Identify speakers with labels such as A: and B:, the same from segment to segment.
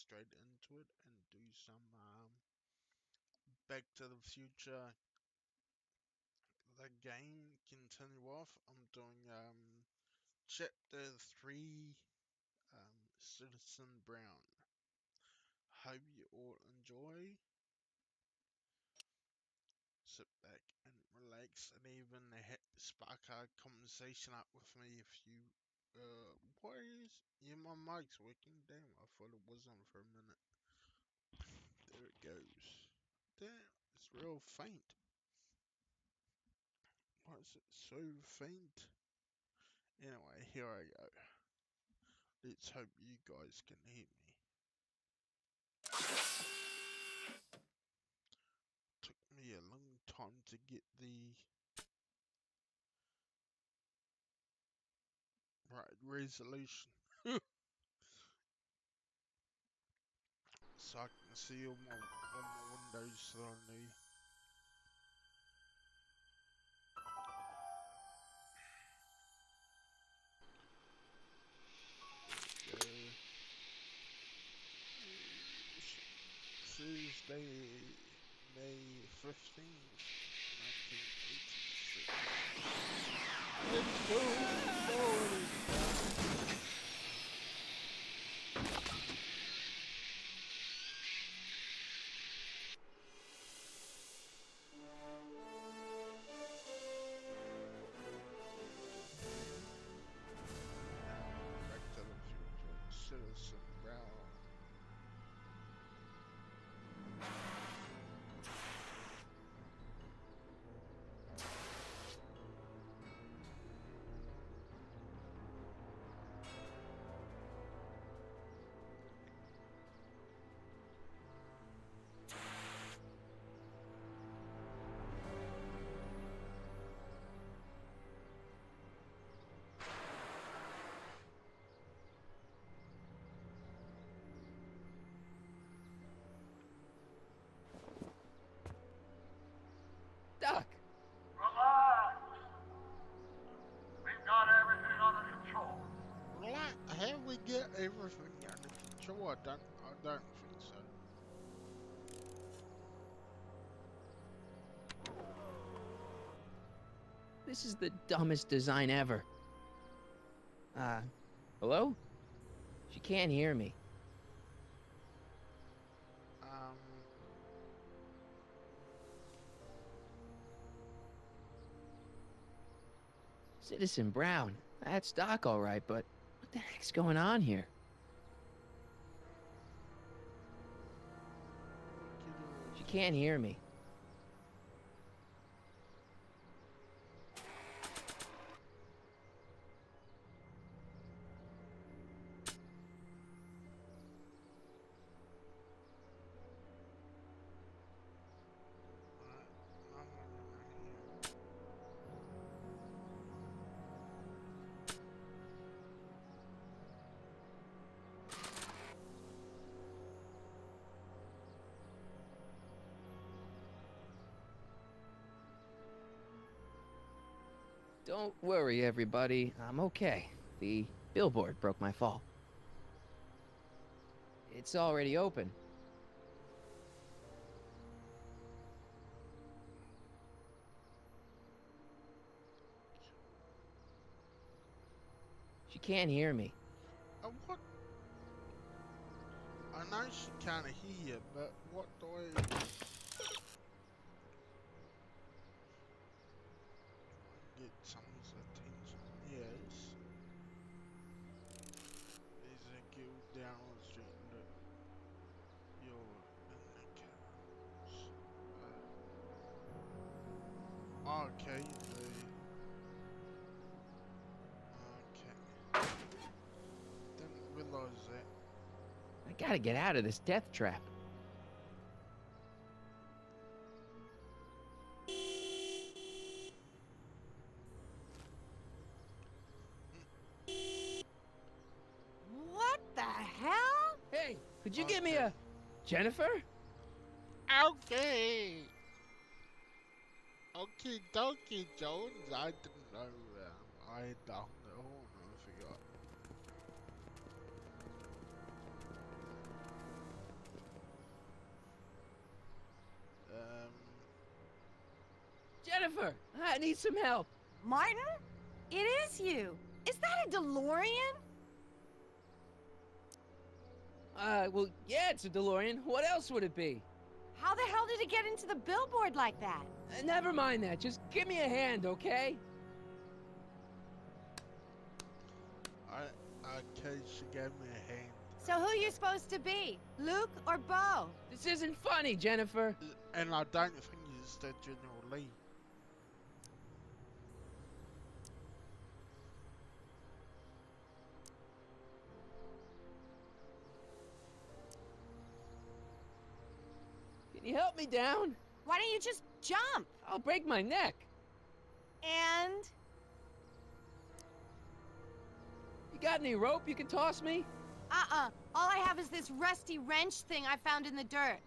A: straight into it and do some Back to the Future the game, continue off. I'm doing chapter 3, Citizen Brown. Hope you all enjoy. Sit back and relax, and even spark a conversation up with me if you. What is? Yeah, my mic's working. Damn, I thought it wasn't for a minute. There it goes. Damn, it's real faint. Why is it so faint? Anyway, here I go. Let's hope you guys can hear me. Took me a long time to get the right resolution. So I can see all my windows slowly. There we go. Thursday, May 15th, 1986. Let's go forward. Now, Back to the Future, Citizen Brown.
B: Doc!
C: Relax! We've got everything under control.
A: Relax. How we get everything under control? I don't think so.
B: This is the dumbest design ever. Hello? She can't hear me. Citizen Brown. That's Doc, all right, but what the heck's going on here? She can't hear me. Don't worry, everybody. I'm okay. The billboard broke my fall. It's already open. She can't hear me.
A: What? I know she can't hear you, but what do I... Get someone's attention. Yes. There's a girl down the street. Look, you're in the cars. Okay. Okay. Didn't realize that.
B: I gotta get out of this death trap.
D: What the hell?
B: Hey, could you get me a... Jennifer?
A: Okay. Okie dokie, Jones. I didn't know. I had the horn. I forgot.
B: Jennifer, I need some help.
D: Martin? It is you. Is that a DeLorean?
B: Well, yeah, it's a DeLorean. What else would it be?
D: How the hell did it get into the billboard like that?
B: Never mind that. Just give me a hand, okay?
A: Okay, she gave me a hand.
D: So who you supposed to be? Luke or Bo?
B: This isn't funny, Jennifer.
A: And I don't think it's the General Lee.
B: Can you help me down?
D: Why don't you just jump?
B: I'll break my neck.
D: And?
B: You got any rope you can toss me?
D: All I have is this rusty wrench thing I found in the dirt.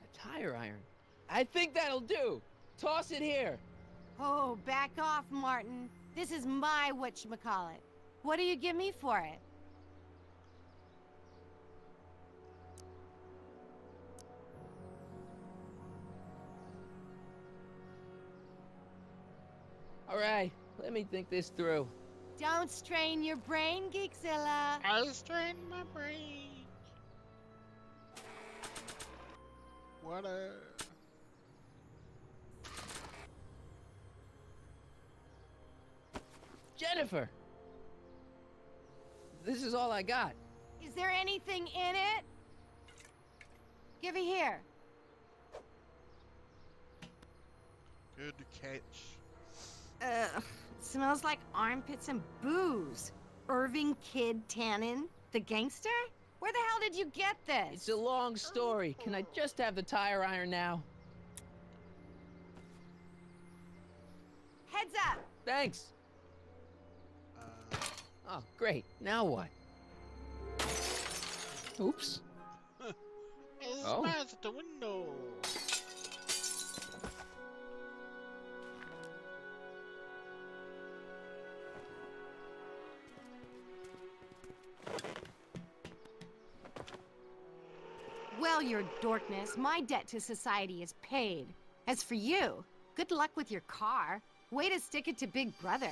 B: A tire iron. I think that'll do. Toss it here.
D: Oh, back off, Martin. This is my whatchamacallit. What do you give me for it?
B: All right, let me think this through.
D: Don't strain your brain, Geekzilla.
A: I strained my brain. What a...
B: Jennifer! This is all I got.
D: Is there anything in it? Give it here.
A: Good catch.
D: Ugh, it smells like armpits and booze. Irving Kid Tannen, the gangster? Where the hell did you get this?
B: It's a long story. Can I just have the tire iron now?
D: Heads up!
B: Thanks. Oh, great. Now what? Oops. Oh.
A: Smash the window.
D: Well, your dorkness, my debt to society is paid. As for you, good luck with your car. Way to stick it to Big Brother.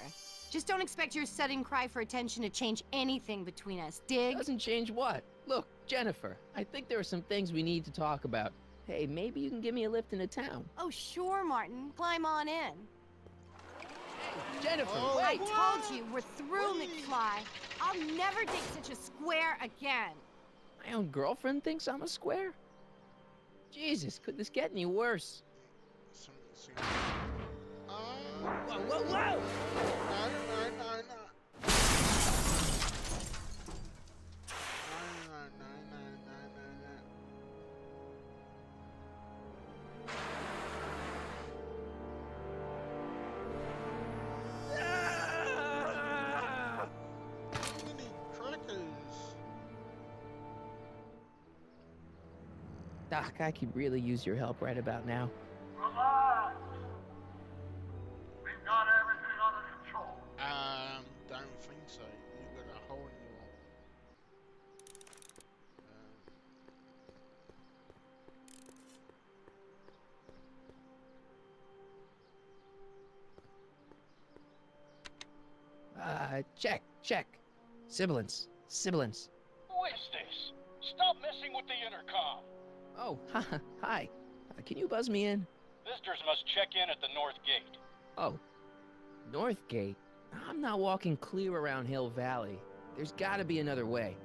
D: Just don't expect your sudden cry for attention to change anything between us, dig?
B: Doesn't change what? Look, Jennifer, I think there are some things we need to talk about. Hey, maybe you can give me a lift into town.
D: Oh, sure, Martin. Climb on in.
B: Jennifer,
A: Oh,
B: wait!
D: I told you, we're through, McFly. I'll never date such a square again.
B: My own girlfriend thinks I'm a square? Jesus, could this get any worse? Whoa, whoa, whoa! Doc, I could really use your help right about now.
C: Relax. We've got everything under control.
A: Don't think so. You got a hole in your wall.
B: Check. Sibilance.
E: Who is this? Stop messing with the intercom.
B: Oh, hi. Can you buzz me in?
E: Visitors must check in at the north gate.
B: Oh, North Gate? I'm not walking clear around Hill Valley. There's gotta be another way.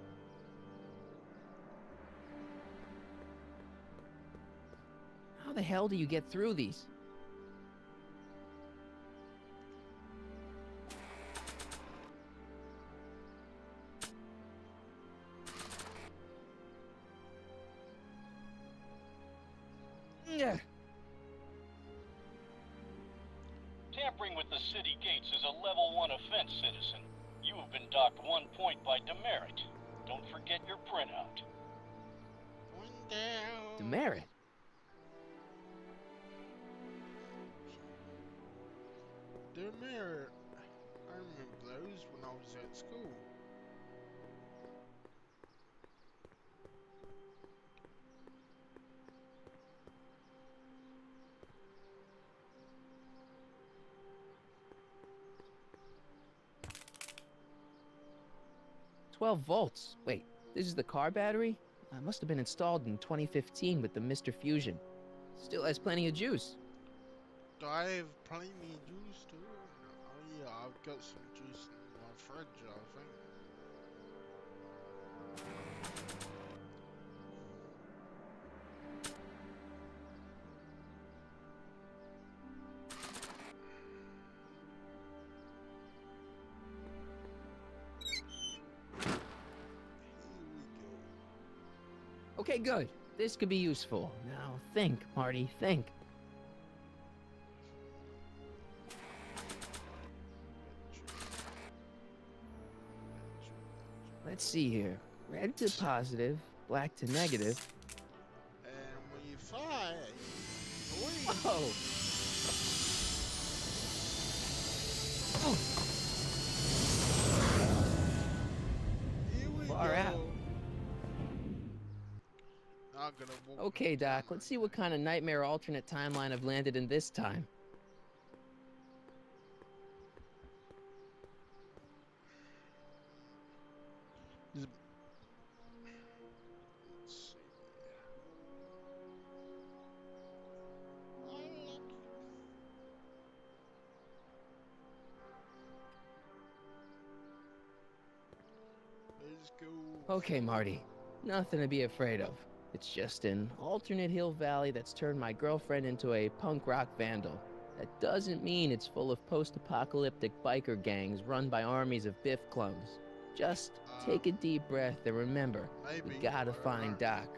B: How the hell do you get through these? Yeah.
E: Tampering with the city gates is a level 1 offense, citizen. You have been docked 1 point by demerit. Don't forget your printout.
B: Demerit?
A: Demerit. I remember those when I was at school.
B: 12 volts. Wait, this is the car battery? Must have been installed in 2015 with the Mr. Fusion. Still has plenty of juice.
A: Do I have plenty of juice too? Oh yeah, I've got some juice in my fridge, I think. Here we go.
B: Okay, good. This could be useful. Now think, Marty, think. Let's see here. Red to positive, black to negative.
A: And when you fly, wait.
B: Whoa!
A: Here we
B: Far
A: go.
B: out.
A: Not gonna walk
B: Okay,
A: the
B: Doc,
A: camera
B: let's see what kind of nightmare alternate timeline I've landed in this time.
A: again. Let's see. Oh, look. Let's go.
B: Okay, Marty. Nothing to be afraid of. It's just an alternate Hill Valley that's turned my girlfriend into a punk rock vandal. That doesn't mean it's full of post-apocalyptic biker gangs run by armies of Biff clones. Just take a deep breath and remember, we
A: Maybe.
B: gotta
A: but
B: find Doc.
A: Yeah.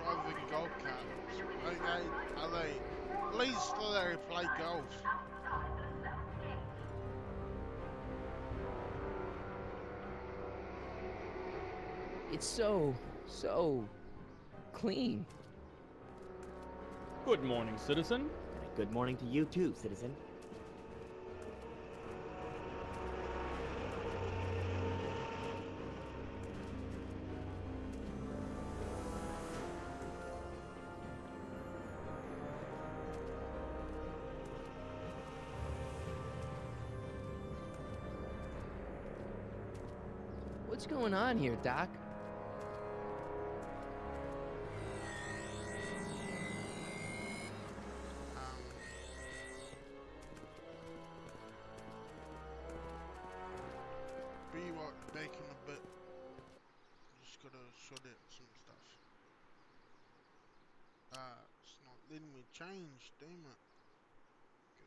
A: Driving golf carts. Are they? At least they play golf.
B: It's so clean.
F: Good morning, citizen.
G: Good morning to you too, citizen.
B: What's going on here, Doc?
A: Be what baking a bit. Just gotta sort out some stuff. It's not letting me change, damn it. Go.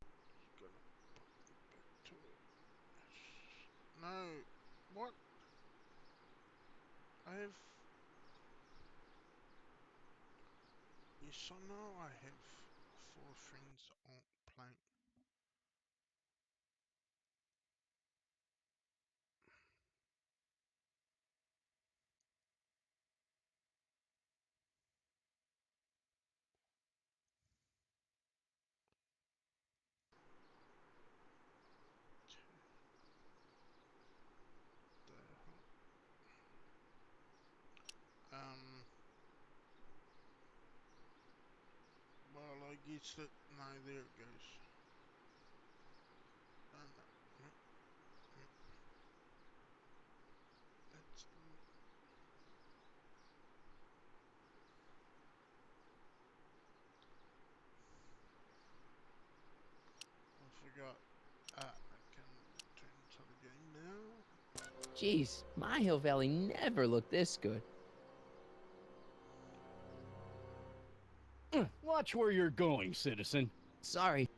A: Now, just gotta put it back to it. No, what? I have. Yes, I know I have 4 friends on playing. The hell? Well, I guess that. No, there it goes. No, no, no, no. That's. I forgot. I can return to the game now.
B: Jeez, my Hill Valley never looked this good.
F: Watch where you're going, citizen.
B: Sorry.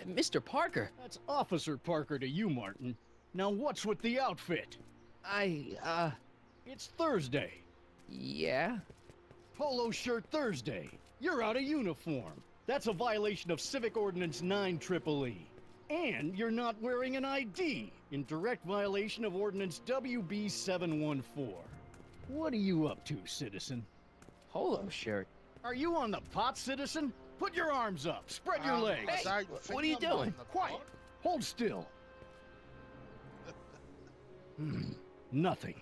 B: Mr. Parker,
F: That's Officer Parker to you, Martin. Now what's with the outfit? It's Thursday.
B: Yeah?
F: Polo shirt Thursday. You're out of uniform. That's a violation of Civic Ordinance 9EEE. And you're not wearing an ID, in direct violation of Ordinance WB 714. What are you up to, citizen?
B: Polo shirt.
F: Are you on the pot, citizen? Put your arms up. Spread your legs.
B: Hey,
A: I
B: what are you
A: think I'm on
B: doing?
A: the
F: Quiet.
A: pot.
F: Hold still. Nothing.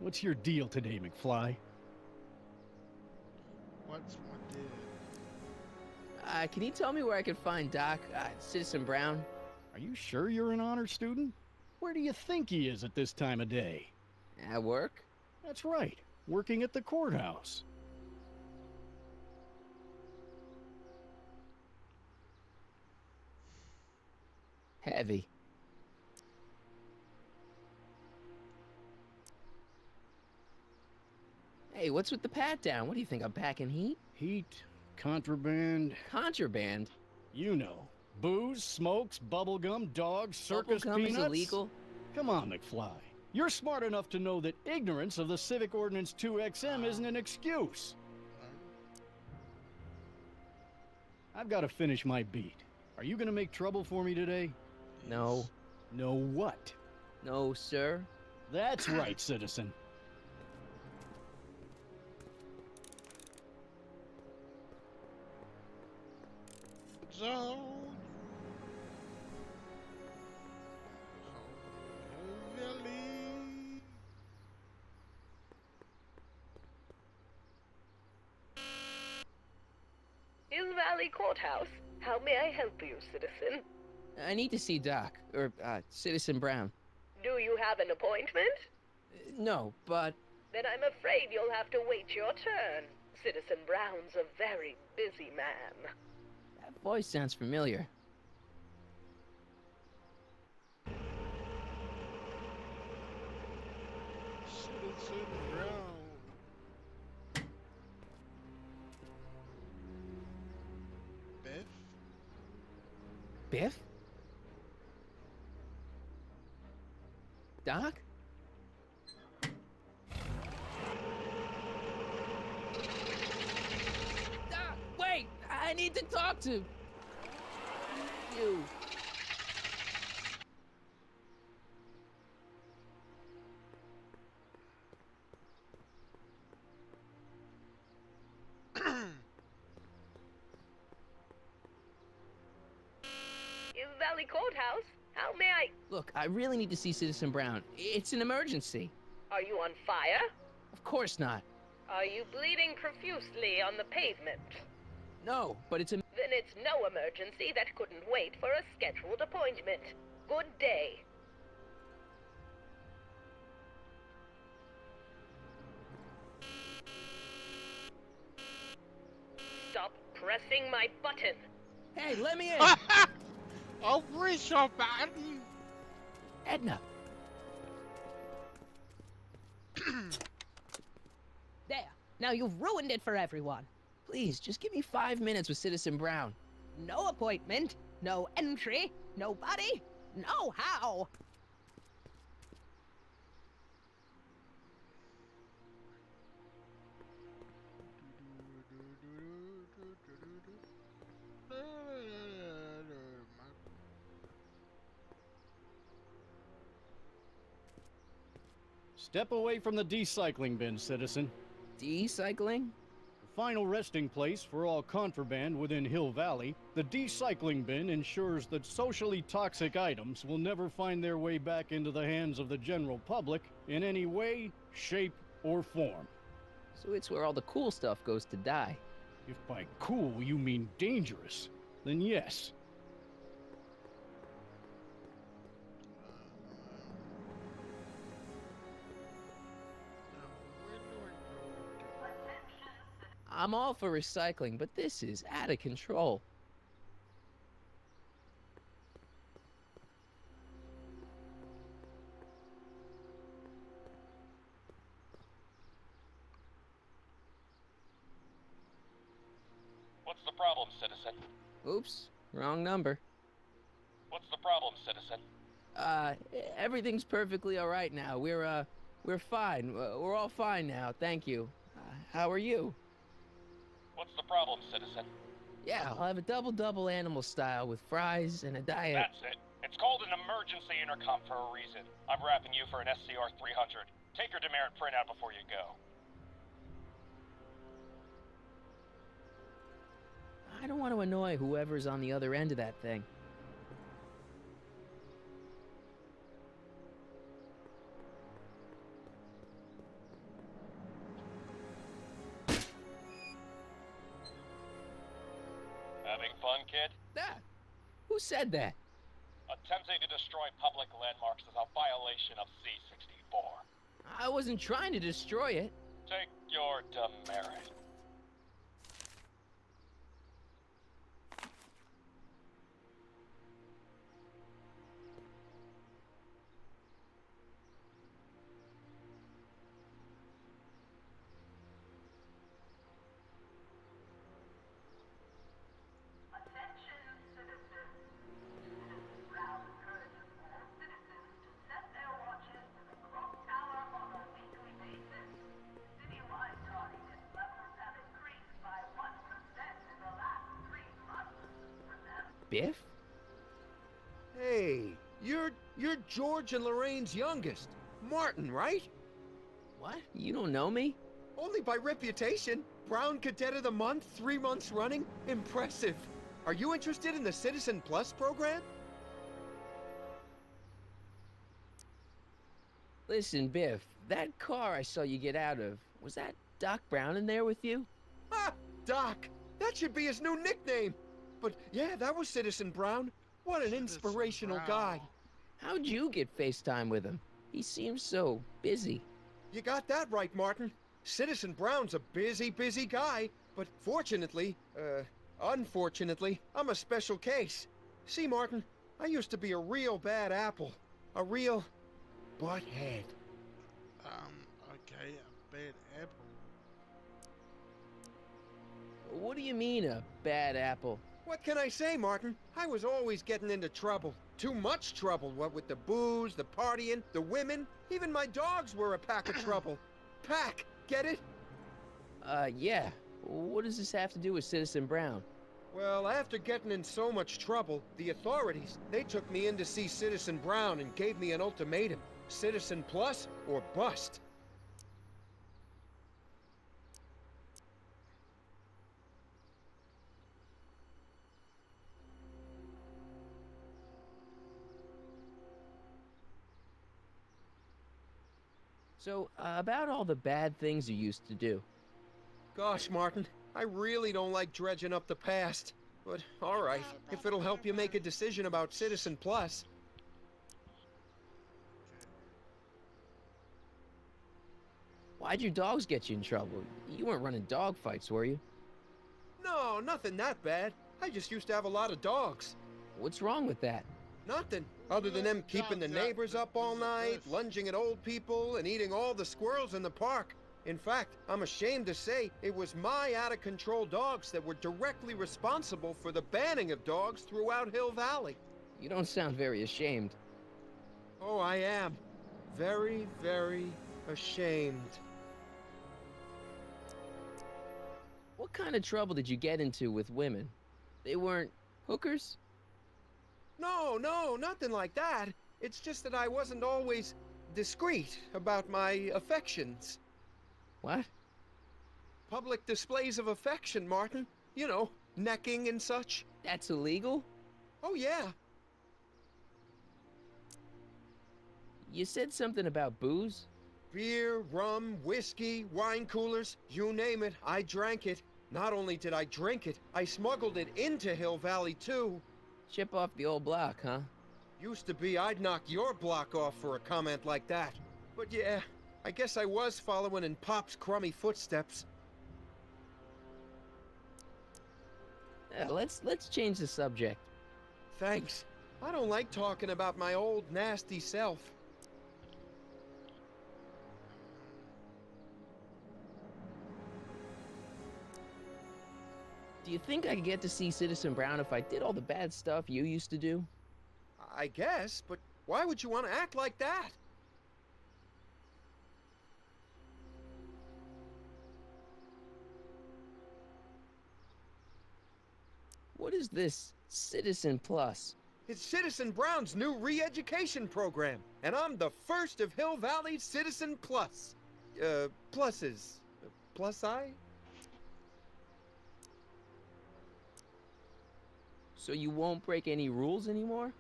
F: What's your deal today, McFly?
A: What's my deal?
B: Can you tell me where I can find Doc, Citizen Brown?
F: Are you sure you're an honor student? Where do you think he is at this time of day?
B: At work?
F: That's right, working at the courthouse.
B: Heavy. Hey, what's with the pat down? What do you think, I'm packing heat?
F: Heat, contraband,
B: Contraband?
F: you know. Booze, smokes, bubblegum, dogs, circus
B: Bubblegum
F: peanuts.
B: is illegal?
F: Come on, McFly. You're smart enough to know that ignorance of the Civic Ordinance 2XM isn't an excuse. I've got to finish my beat. Are you gonna make trouble for me today?
B: No.
F: No what?
B: No, sir.
F: That's right, citizen.
A: So, really?
H: Hill Valley Courthouse. How may I help you, citizen?
B: I need to see Doc, or, Citizen Brown.
H: Do you have an appointment?
B: No, but...
H: Then I'm afraid you'll have to wait your turn. Citizen Brown's a very busy man.
B: That voice sounds familiar.
A: Citizen Brown. Biff?
B: Biff? Doc? Doc, wait! I need to talk to... you.
H: Hill Valley Courthouse? How may I...
B: Look, I really need to see Citizen Brown. It's an emergency.
H: Are you on fire?
B: Of course not.
H: Are you bleeding profusely on the pavement?
B: No, but it's a...
H: Then it's no emergency that couldn't wait for a scheduled appointment. Good day. Stop pressing my button.
B: Hey, let me in!
A: Oh, reach your button!
B: Edna!
I: There. Now you've ruined it for everyone.
B: Please, just give me 5 minutes with Citizen Brown.
I: No appointment, no entry, nobody, no how.
F: Step away from the decycling bin, citizen.
B: Decycling?
F: The final resting place for all contraband within Hill Valley, the decycling bin ensures that socially toxic items will never find their way back into the hands of the general public in any way, shape, or form.
B: So it's where all the cool stuff goes to die.
F: If by cool you mean dangerous, then yes.
B: I'm all for recycling, but this is out of control.
E: What's the problem, citizen?
B: Oops, wrong number.
E: What's the problem, citizen?
B: Everything's perfectly alright now. We're We're fine. We're all fine now, thank you. How are you?
E: What's the problem, citizen?
B: Yeah, I'll have a double animal style with fries and a diet.
E: That's it. It's called an emergency intercom for a reason. I'm wrapping you for an SCR 300. Take your demerit printout before you go.
B: I don't want to annoy whoever's on the other end of that thing.
E: Having fun, kid?
B: Ah, who said that?
E: Attempting to destroy public landmarks is a violation of C-64.
B: I wasn't trying to destroy it.
E: Take your demerit.
C: Attention, citizens. Citizen Brown encourages all citizens to set their watches to the clock tower on a weekly basis. Citywide tardiness levels have increased by 1% in the last 3 months. Remember?
B: Biff?
J: Hey, you're George and Lorraine's youngest. Martin, right?
B: What? You don't know me?
J: Only by reputation. Brown Cadet of the Month, 3 months running. Impressive. Are you interested in the Citizen Plus program?
B: Listen, Biff, that car I saw you get out of, was that Doc Brown in there with you?
J: Ha! Doc! That should be his new nickname. But yeah, that was Citizen Brown. What an
A: Citizen
J: inspirational
A: Brown.
J: guy.
B: How'd you get FaceTime with him? He seems so busy.
J: You got that right, Martin. Citizen Brown's a busy guy, but unfortunately, I'm a special case. See, Martin, I used to be a real bad apple. A real butthead.
A: Okay, a bad apple.
B: What do you mean, a bad apple?
J: What can I say, Martin? I was always getting into trouble. Too much trouble, what with the booze, the partying, the women. Even my dogs were a pack of trouble. Pack, get it?
B: Yeah. What does this have to do with Citizen Brown?
J: Well, after getting in so much trouble, the authorities, they took me in to see Citizen Brown and gave me an ultimatum. Citizen Plus or bust.
B: So, about all the bad things you used to do.
J: Gosh, Martin, I really don't like dredging up the past. But, alright, if it'll help you make a decision about Citizen Plus.
B: Why'd your dogs get you in trouble? You weren't running dog fights, were you?
J: No, nothing that bad. I just used to have a lot of dogs.
B: What's wrong with that?
J: Nothing, other than them keeping the neighbors up all night, lunging at old people, and eating all the squirrels in the park. In fact, I'm ashamed to say it was my out-of-control dogs that were directly responsible for the banning of dogs throughout Hill Valley.
B: You don't sound very ashamed.
J: Oh, I am. Very, very ashamed.
B: What kind of trouble did you get into with women? They weren't hookers?
J: No, nothing like that. It's just that I wasn't always discreet about my affections.
B: What?
J: Public displays of affection, Martin. You know, necking and such.
B: That's illegal?
J: Oh, yeah.
B: You said something about booze?
J: Beer, rum, whiskey, wine coolers, you name it, I drank it. Not only did I drink it, I smuggled it into Hill Valley, too.
B: Chip off the old block, huh?
J: Used to be I'd knock your block off for a comment like that. But yeah, I guess I was following in Pop's crummy footsteps.
B: Let's change the subject.
J: Thanks. I don't like talking about my old nasty self.
B: Do you think I could get to see Citizen Brown if I did all the bad stuff you used to do?
J: I guess, but why would you want to act like that?
B: What is this Citizen Plus?
J: It's Citizen Brown's new re-education program, and I'm the first of Hill Valley's Citizen Plus. Pluses. Plus I?
B: So you won't break any rules anymore?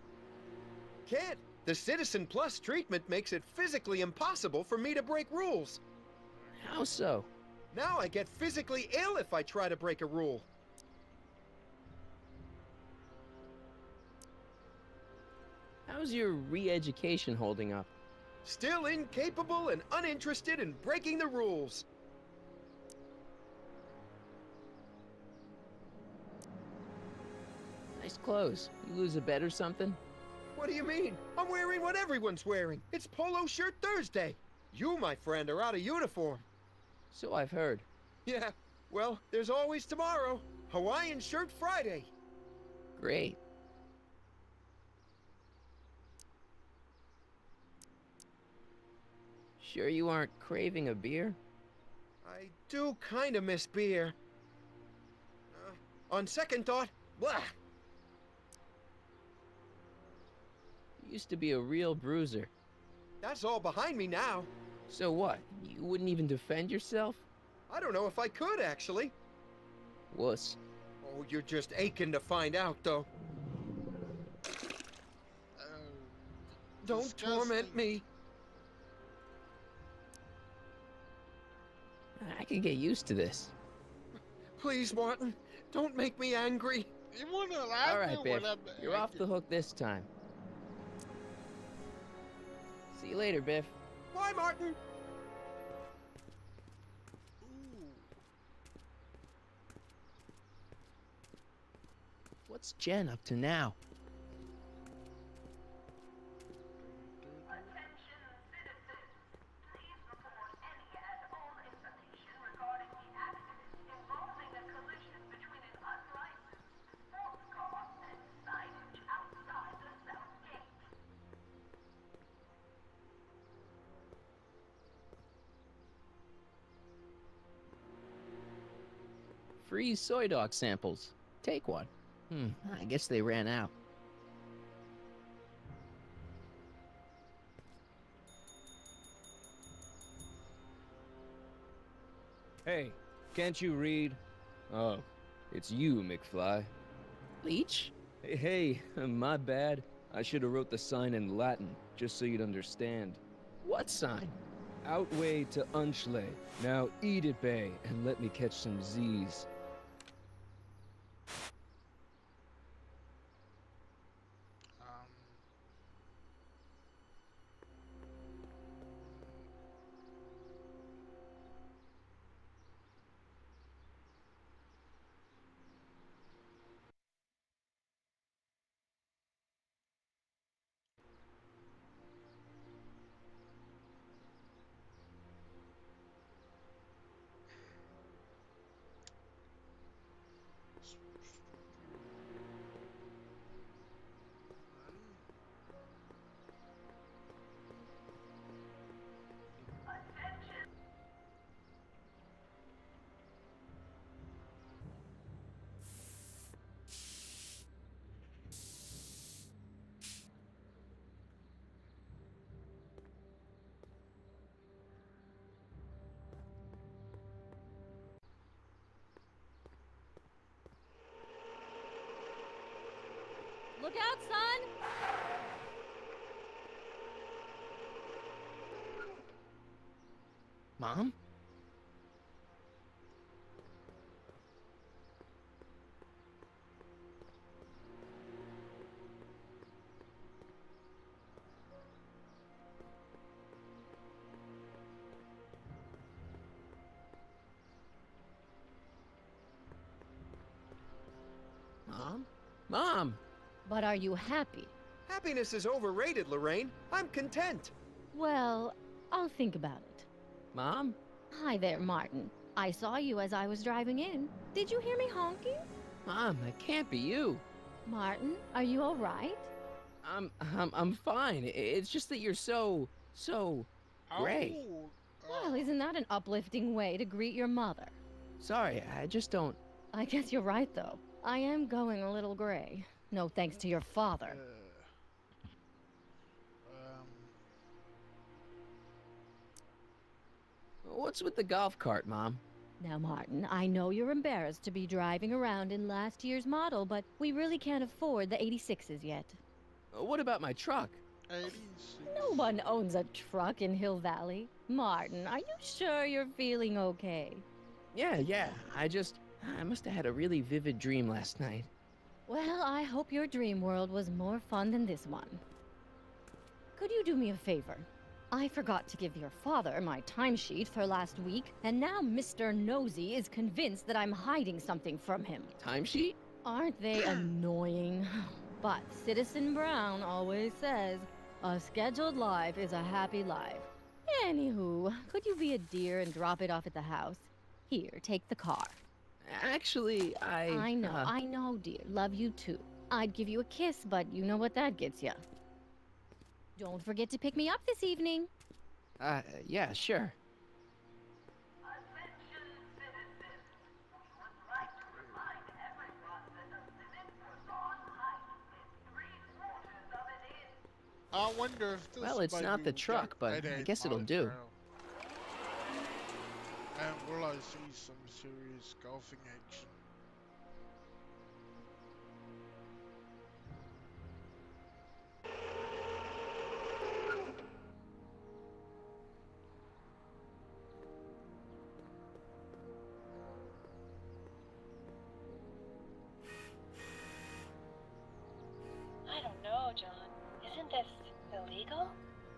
J: Can't. The Citizen Plus treatment makes it physically impossible for me to break rules.
B: How so?
J: Now I get physically ill if I try to break a rule.
B: How's your re-education holding up?
J: Still incapable and uninterested in breaking the rules.
B: Nice clothes. You lose a bet or something?
J: What do you mean? I'm wearing what everyone's wearing. It's Polo Shirt Thursday. You, my friend, are out of uniform.
B: So I've heard.
J: Yeah, well, there's always tomorrow. Hawaiian Shirt Friday.
B: Great. Sure you aren't craving a beer?
J: I do kind of miss beer. On second thought, blah.
B: You used to be a real bruiser.
J: That's all behind me now.
B: So what? You wouldn't even defend yourself?
J: I don't know if I could, actually.
B: Wuss.
J: Oh, you're just aching to find out, though. Don't torment me.
B: I could get used to this.
J: Please, Martin, don't make me angry.
A: You wanna laugh?
B: All right, Biff. You're off the hook this time. See you later, Biff.
J: Bye, Martin.
B: What's Jen up to now?
C: Attention citizens. Please report any and all information regarding the accident involving a collision between an unlicensed sports car and signage outside the south gate.
B: Free soy dog samples. Take one. I guess they ran out.
K: Hey, can't you read? Oh, it's you, McFly.
B: Leech?
K: Hey, my bad. I should have wrote the sign in Latin, just so you'd understand.
B: What sign?
K: Outway to Unchley. Now eat it, Bay, and let me catch some Z's.
L: Look out, son!
B: Mom? Mom? Mom!
L: But are you happy?
J: Happiness is overrated, Lorraine. I'm content.
L: Well, I'll think about it.
B: Mom?
L: Hi there, Martin. I saw you as I was driving in. Did you hear me honking?
B: Mom, that can't be you.
L: Martin, are you all right?
B: I'm fine. It's just that you're so gray.
L: Well, isn't that an uplifting way to greet your mother?
B: Sorry, I just don't.
L: I guess you're right, though. I am going a little gray. No thanks to your father.
A: Um,
B: What's with the golf cart, Mom?
L: Now, Martin, I know you're embarrassed to be driving around in last year's model, but we really can't afford the 86s yet.
B: What about my truck?
A: 86.
L: No one owns a truck in Hill Valley. Martin, are you sure you're feeling okay?
B: Yeah. I must have had a really vivid dream last night.
L: Well, I hope your dream world was more fun than this one. Could you do me a favor? I forgot to give your father my timesheet for last week, and now Mr. Nosy is convinced that I'm hiding something from him.
B: Timesheet?
L: Aren't they annoying? But Citizen Brown always says, a scheduled life is a happy life. Anywho, could you be a dear and drop it off at the house? Here, take the car.
B: Actually,
L: I know, dear. Love you too. I'd give you a kiss, but you know what that gets ya. Don't forget to pick me up this evening.
B: Yeah, sure.
C: Attention citizens. We would like to remind everyone that the limit for lawn height is 3/4 of an inch.
A: I wonder if this
B: Well, it's
A: baby
B: not the
A: will
B: truck,
A: get
B: but
A: at
B: I
A: 8
B: guess it'll
A: miles
B: do.
A: per hour. And will I see some serious golfing action?
M: I don't know, John. Isn't this illegal?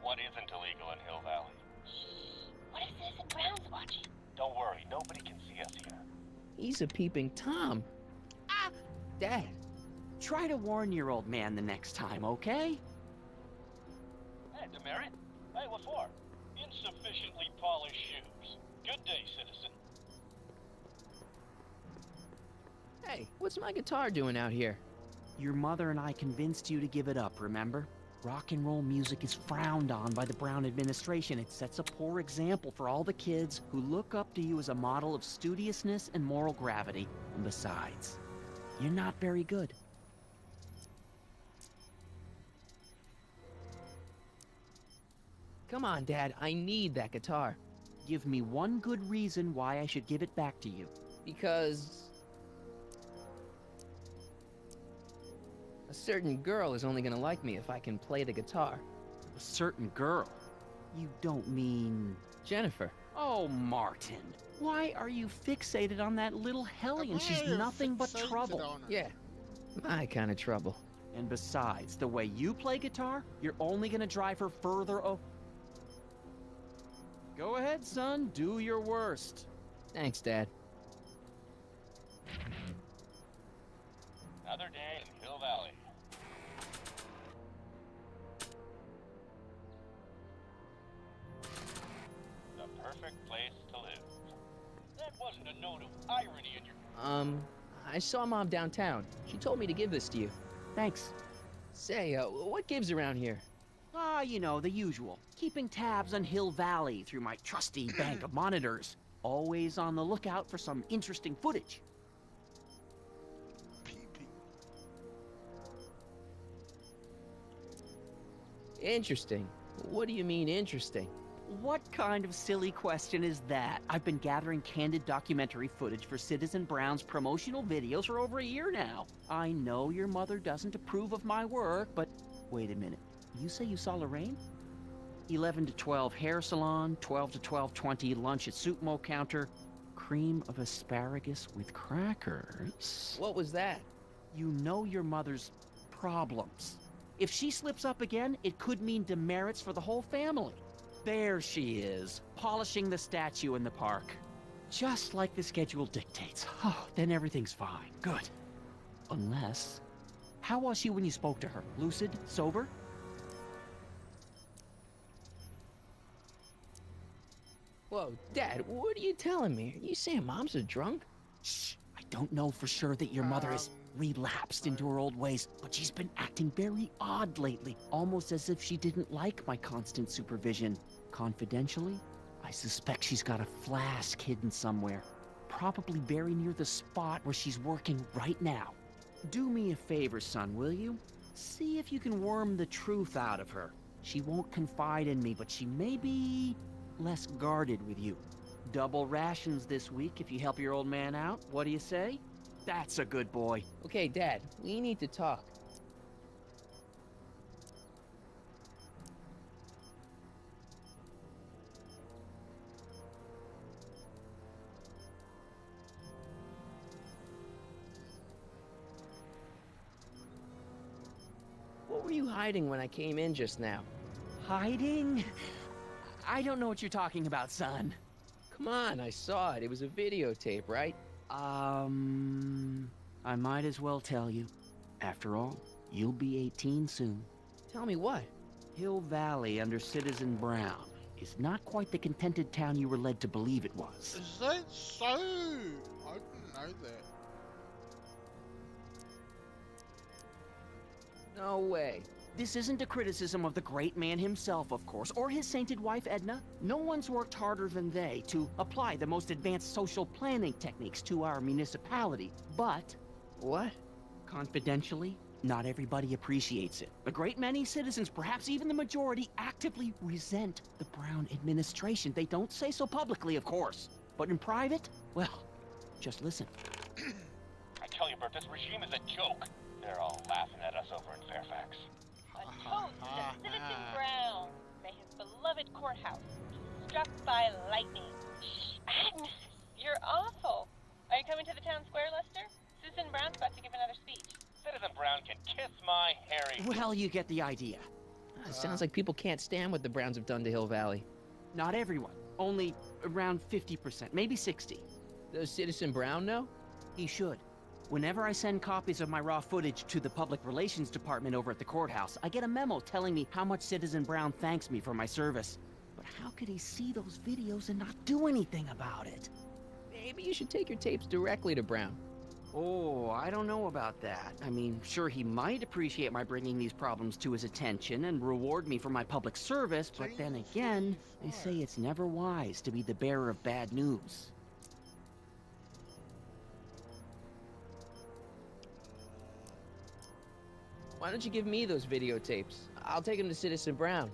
E: What isn't illegal in Hill Valley?
M: Shh. What if Citizen Brown's watching?
E: Don't worry, nobody can see us here.
B: He's a peeping Tom.
N: Ah!
B: Dad.
N: Try to warn your old man the next time, okay?
E: Hey, Demerit. Hey, what for? Insufficiently polished shoes. Good day, citizen.
B: Hey, what's my guitar doing out here?
N: Your mother and I convinced you to give it up, remember? Rock and roll music is frowned on by the Brown administration. It sets a poor example for all the kids who look up to you as a model of studiousness and moral gravity. And besides, you're not very good.
B: Come on, Dad, I need that guitar.
N: Give me one good reason why I should give it back to you.
B: Because a certain girl is only gonna like me if I can play the guitar.
N: A certain girl? You don't mean...
B: Jennifer.
N: Oh, Martin. Why are you fixated on that little hellion? She's nothing but trouble.
B: Yeah, my kind of trouble.
N: And besides, the way you play guitar, you're only gonna drive her further Go ahead, son. Do your worst.
B: Thanks, Dad.
E: Another day in Hill Valley. The perfect place to live. That wasn't a note of irony in your...
B: I saw Mom downtown. She told me to give this to you.
N: Thanks.
B: Say, what gives around here?
N: Ah, you know, the usual. Keeping tabs on Hill Valley through my trusty bank of monitors. Always on the lookout for some interesting footage.
B: Interesting. What do you mean, interesting?
N: What kind of silly question is that? I've been gathering candid documentary footage for Citizen Brown's promotional videos for over a year now. I know your mother doesn't approve of my work, but wait a minute. You say you saw Lorraine? 11 to 12 hair salon, 12 to 12:20 lunch at soup mo counter, cream of asparagus with crackers.
B: What was that?
N: You know your mother's problems. If she slips up again, it could mean demerits for the whole family. There she is, polishing the statue in the park. Just like the schedule dictates. Oh, then everything's fine. Good. Unless... How was she when you spoke to her? Lucid? Sober?
B: Whoa, Dad, what are you telling me? Are you saying Mom's a drunk?
N: Shh. I don't know for sure that your mother has relapsed into her old ways, but she's been acting very odd lately, almost as if she didn't like my constant supervision. Confidentially, I suspect she's got a flask hidden somewhere. probably very near the spot where she's working right now. Do me a favor, son, will you? See if you can worm the truth out of her. She won't confide in me, but she may be less guarded with you. Double rations this week if you help your old man out. What do you say? That's a good boy.
B: Okay, Dad, we need to talk. What were you hiding when I came in just now?
N: Hiding? I don't know what you're talking about, son.
B: Come on, I saw it. It was a videotape, right?
N: I might as well tell you. After all, you'll be 18 soon.
B: Tell me what?
N: Hill Valley under Citizen Brown is not quite the contented town you were led to believe it was.
A: Is that so? I didn't know that.
B: No way.
N: This isn't a criticism of the great man himself, of course, or his sainted wife, Edna. No one's worked harder than they to apply the most advanced social planning techniques to our municipality. But...
B: What?
N: Confidentially, not everybody appreciates it. A great many citizens, perhaps even the majority, actively resent the Brown administration. They don't say so publicly, of course. But in private, well, just listen.
E: I tell you, Bert, this regime is a joke. They're all laughing at us over in Fairfax.
M: A toast to Citizen Brown. May his beloved courthouse be struck by lightning. Shh, Agnes, you're awful. Are you coming to the town square, Lester? Citizen Brown's about to give another speech.
E: Citizen Brown can kiss my hairy...
N: Well, you get the idea.
B: Sounds like people can't stand what the Browns have done to Hill Valley.
N: Not everyone. Only around 50%, maybe 60.
B: Does Citizen Brown know?
N: He should. Whenever I send copies of my raw footage to the Public Relations Department over at the courthouse, I get a memo telling me how much Citizen Brown thanks me for my service. But how could he see those videos and not do anything about it?
B: Maybe you should take your tapes directly to Brown.
N: Oh, I don't know about that. I mean, sure, he might appreciate my bringing these problems to his attention and reward me for my public service, but then again, they say it's never wise to be the bearer of bad news.
B: Why don't you give me those videotapes? I'll take them to Citizen Brown.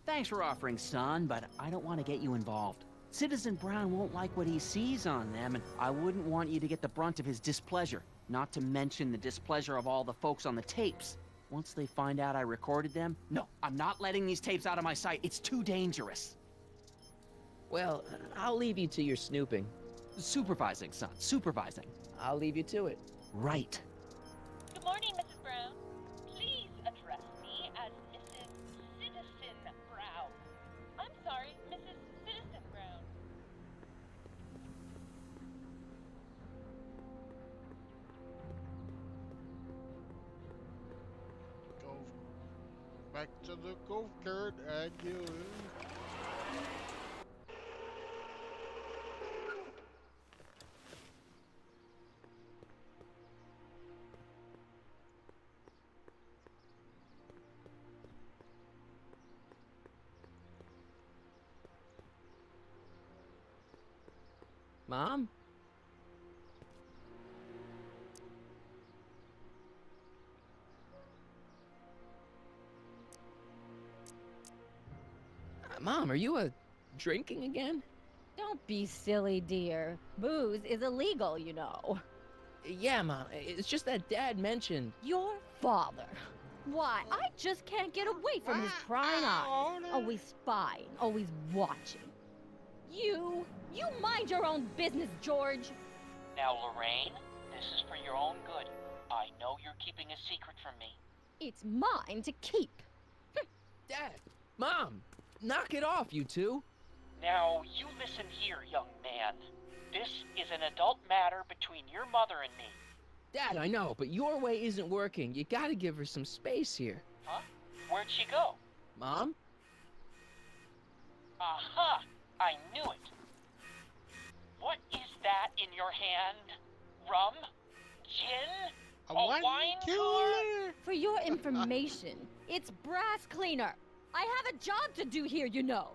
N: Thanks for offering, son, but I don't want to get you involved. Citizen Brown won't like what he sees on them, and I wouldn't want you to get the brunt of his displeasure, not to mention the displeasure of all the folks on the tapes. Once they find out I recorded them, no, I'm not letting these tapes out of my sight. It's too dangerous.
B: Well, I'll leave you to your snooping.
N: Supervising, son, supervising.
B: I'll leave you to it.
N: Right.
M: Good morning, Mrs. Brown. Please address me as Mrs. Citizen Brown. I'm sorry, Mrs. Citizen Brown.
A: Golf. Back to the golf cart, again.
B: Mom? Mom, are you drinking again?
L: Don't be silly, dear. Booze is illegal, you know.
B: Yeah, Mom. It's just that Dad mentioned...
L: Your father. Why, I just can't get away from his prying eyes. Always spying, always watching. You mind your own business, George.
E: Now, Lorraine, this is for your own good. I know you're keeping a secret from me.
L: It's mine to keep.
B: Dad! Mom! Knock it off, you two!
E: Now, you listen here, young man. This is an adult matter between your mother and me.
B: Dad, I know, but your way isn't working. You gotta give her some space here.
E: Huh? Where'd she go?
B: Mom?
E: Aha! I knew it. What is that in your hand? Rum? Gin? A wine cooler?
L: For your information, it's brass cleaner. I have a job to do here, you know.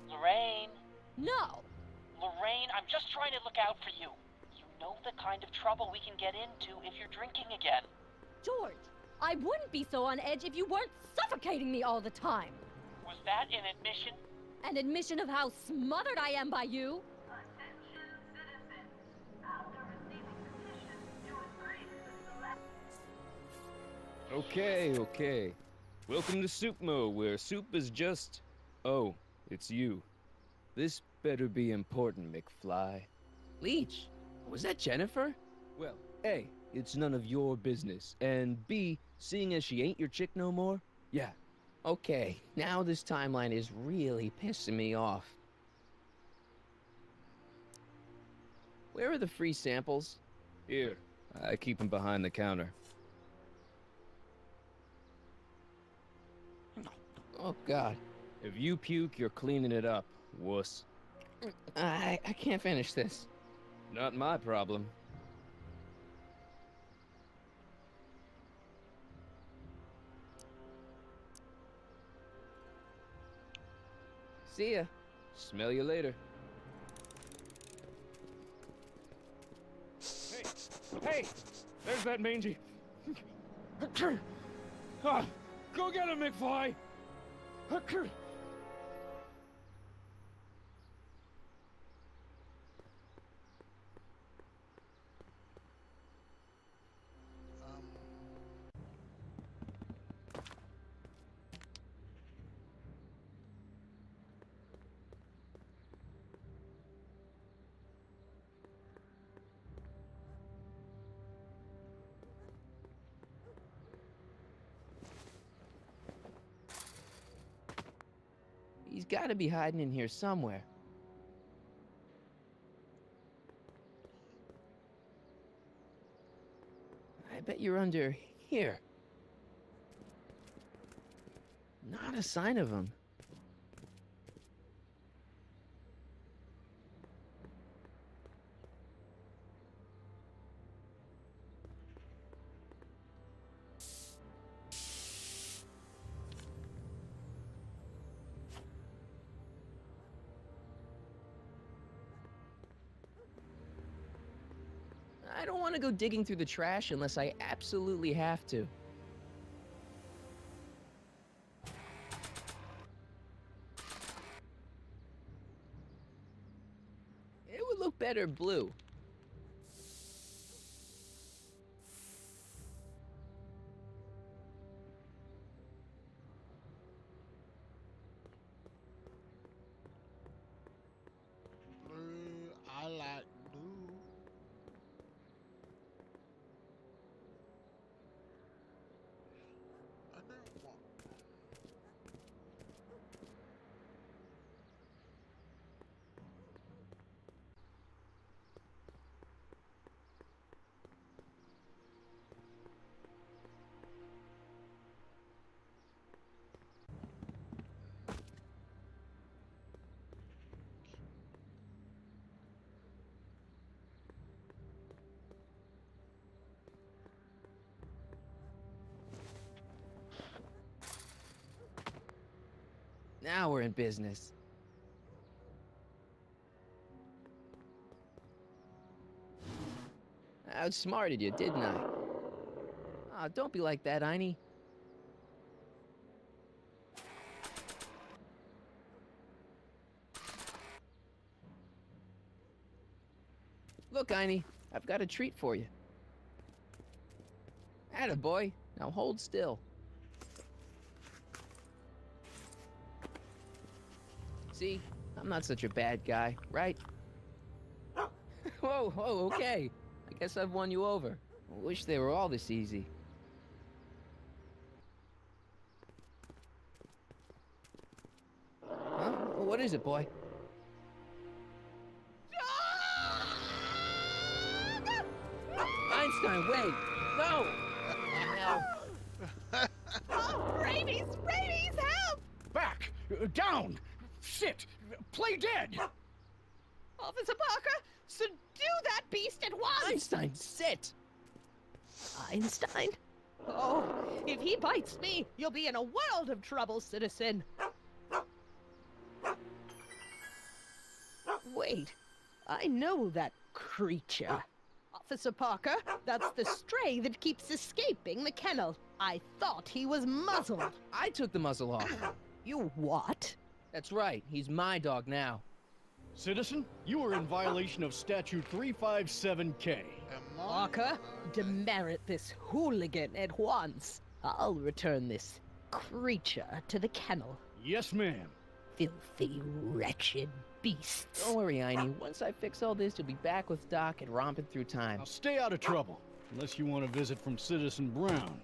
E: Lorraine?
L: No.
E: Lorraine, I'm just trying to look out for you. You know the kind of trouble we can get into if you're drinking again.
L: George, I wouldn't be so on edge if you weren't suffocating me all the time.
E: Was that an admission?
L: An admission of how smothered I am by you?
C: Attention citizens. After receiving petitions to increase the select...
K: Okay. Welcome to Soup Mo, where soup is just... Oh, it's you. This better be important, McFly.
B: Leech, was that Jennifer?
K: Well, A, it's none of your business, and B, seeing as she ain't your chick no more, yeah.
B: Okay, now this timeline is really pissing me off. Where are the free samples?
K: Here, I keep them behind the counter.
B: Oh, God.
K: If you puke, you're cleaning it up, wuss.
B: I can't finish this.
K: Not my problem.
B: See ya.
K: Smell you later.
F: Hey! There's that mangy. Go get him, McFly!
B: He's got to be hiding in here somewhere. I bet you're under here. Not a sign of him. I don't want to go digging through the trash unless I absolutely have to. It would look better blue.
A: Blue, I like blue. I don't want.
B: Now we're in business. I outsmarted you, didn't I? Oh, don't be like that, Einie. Look, Einie, I've got a treat for you. Attaboy. Now hold still. See? I'm not such a bad guy, right? Whoa, okay. I guess I've won you over. I wish they were all this easy. Huh? What is it, boy? Einstein, wait! No!
I: Oh, rabies! Rabies, help!
F: Back! Down! Sit! Play dead!
I: Officer Parker, subdue that beast at once!
B: Einstein, sit!
I: Einstein? Oh, if he bites me, you'll be in a world of trouble, citizen. Wait, I know that creature. Officer Parker, that's the stray that keeps escaping the kennel. I thought he was muzzled.
B: I took the muzzle off.
I: You what?
B: That's right, he's my dog now.
F: Citizen, you are in violation of Statute 357K.
I: Parker, demerit this hooligan at once. I'll return this creature to the kennel.
F: Yes, ma'am.
I: Filthy, wretched beasts.
B: Don't worry, Einie. Once I fix all this, you'll be back with Doc and romping through time.
F: Now stay out of trouble, unless you want a visit from Citizen Brown.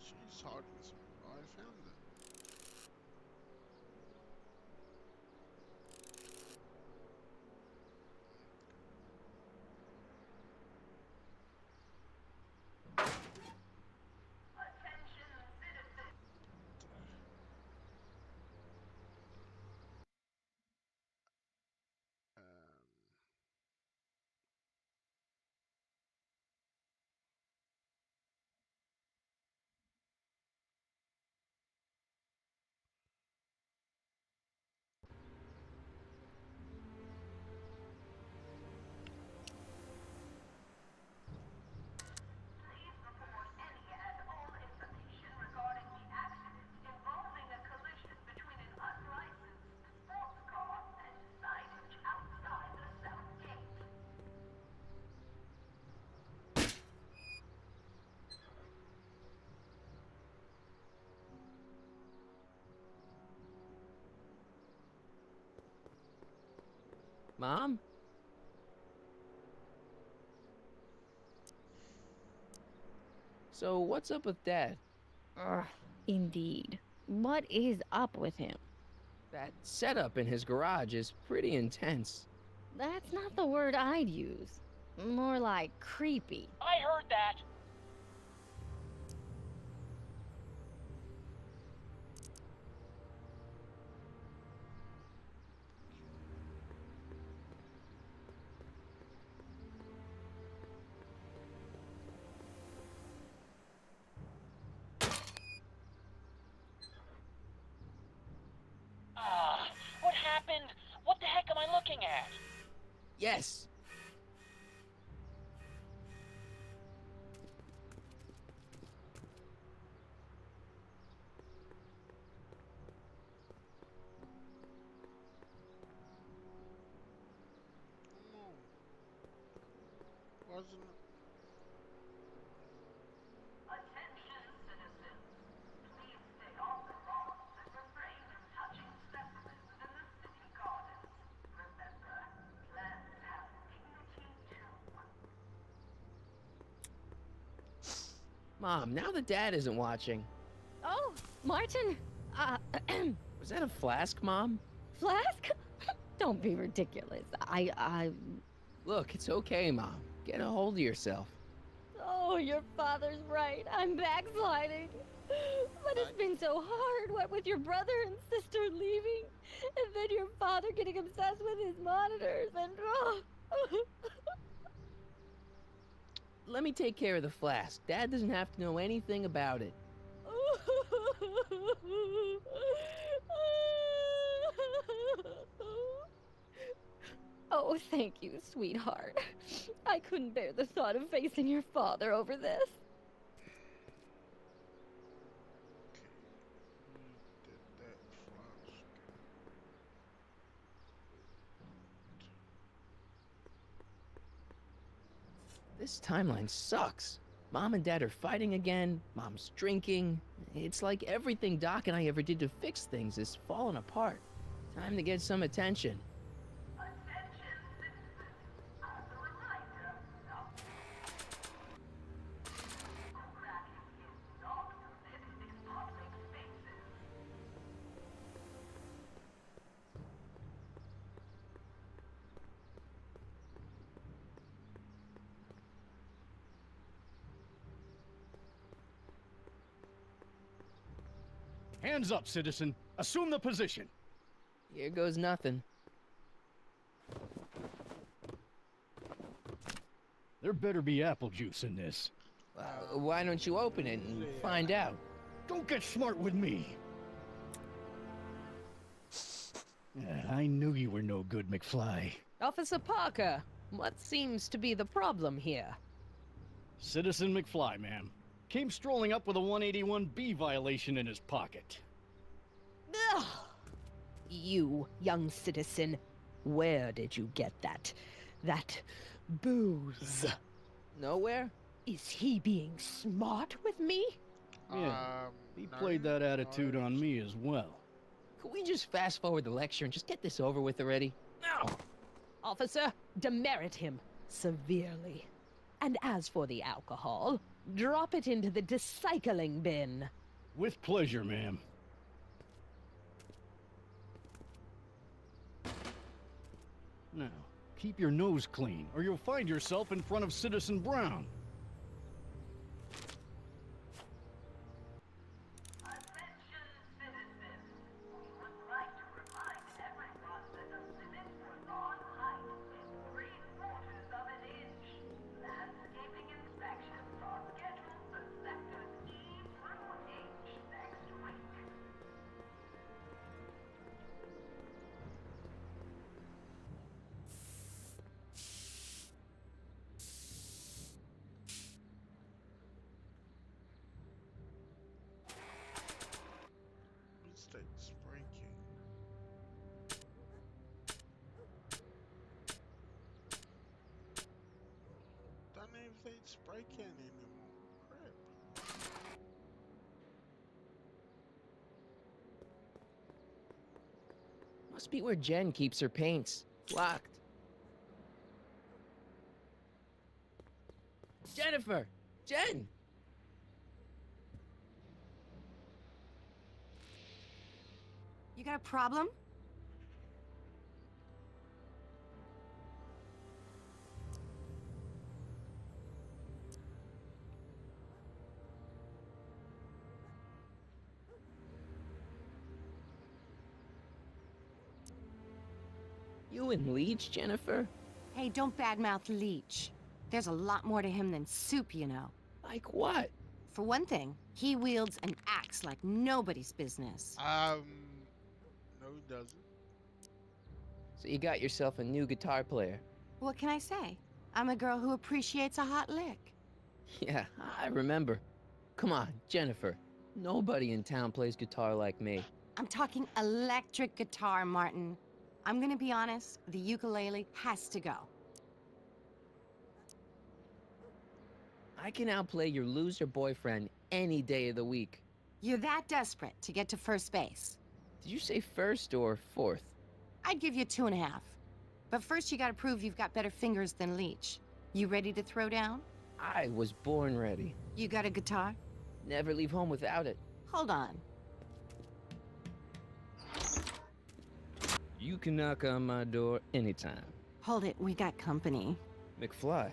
A: She's talking to me. Oh, I found it.
B: Mom? So, what's up with Dad?
L: Indeed. What is up with him?
B: That setup in his garage is pretty intense.
L: That's not the word I'd use. More like creepy.
E: I heard that. What happened? What the heck am I looking at?
B: Yes!
A: Wasn't it?
C: Attention, citizens. Please stay off the lawns and refrain from touching specimens in the city gardens. Remember, plants have dignity too.
B: Mom, now that Dad isn't watching.
L: Oh, Martin!
B: Was that a flask, Mom?
L: Flask? Don't be ridiculous.
B: Look, it's okay, Mom. Get a hold of yourself.
L: Oh, your father's right. I'm backsliding. But it's been so hard, what with your brother and sister leaving, and then your father getting obsessed with his monitors, and
B: Let me take care of the flask. Dad doesn't have to know anything about it.
L: Oh, thank you, sweetheart. I couldn't bear the thought of facing your father over this.
A: Did that flash.
B: This timeline sucks. Mom and Dad are fighting again. Mom's drinking. It's like everything Doc and I ever did to fix things is falling apart. Time to get some attention.
F: Hands up, citizen. Assume the position.
B: Here goes nothing.
F: There better be apple juice in this.
B: Why don't you open it and find out?
F: Don't get smart with me. I knew you were no good, McFly.
I: Officer Parker, what seems to be the problem here?
F: Citizen McFly, ma'am. Came strolling up with a 181B violation in his pocket.
I: Ugh. You, young citizen, where did you get that booze?
B: Nowhere?
I: Is he being smart with me?
F: Yeah, he played that attitude on me as well.
B: Could we just fast forward the lecture and just get this over with already? No!
I: Officer, demerit him severely. And as for the alcohol, drop it into the recycling bin.
F: With pleasure, ma'am. Now, keep your nose clean, or you'll find yourself in front of Citizen Brown.
C: Attention citizens, we would like to remind everyone that the limit for lawn height is 3/4 of an inch. Landscaping inspections are scheduled for sectors E through H next week.
A: Mistakes breaking. Don't even think it's breaking anymore. Crap.
B: Must be where Jen keeps her paints. Locked. Jennifer! Jen!
D: You got a problem?
B: You and Leech, Jennifer?
D: Hey, don't badmouth Leech. There's a lot more to him than soup, you know.
B: Like what?
D: For one thing, he wields an axe like nobody's business.
A: No, he doesn't.
B: So you got yourself a new guitar player.
D: What can I say? I'm a girl who appreciates a hot lick.
B: Yeah, I remember. Come on, Jennifer. Nobody in town plays guitar like me.
D: I'm talking electric guitar, Martin. I'm gonna be honest, the ukulele has to go.
B: I can outplay your loser boyfriend any day of the week.
D: You're that desperate to get to first base.
B: Did you say first or fourth?
D: I'd give you 2.5. But first you gotta prove you've got better fingers than Leech. You ready to throw down?
B: I was born ready.
D: You got a guitar?
B: Never leave home without it.
D: Hold on.
K: You can knock on my door anytime.
D: Hold it, we got company.
K: McFly,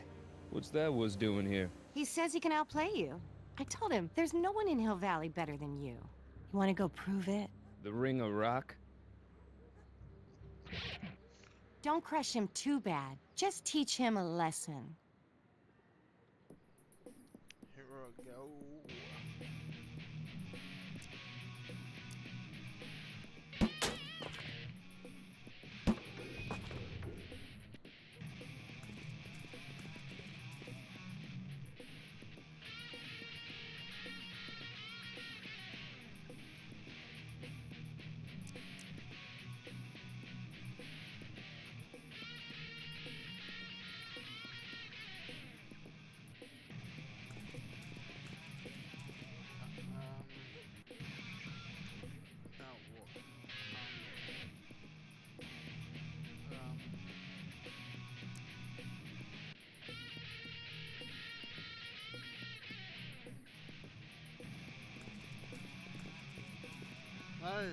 K: what's that was doing here?
D: He says he can outplay you. I told him, there's no one in Hill Valley better than you. You wanna go prove it?
K: The Ring of Rock?
D: Don't crush him too bad. Just teach him a lesson.
A: Here we go. Now what? No.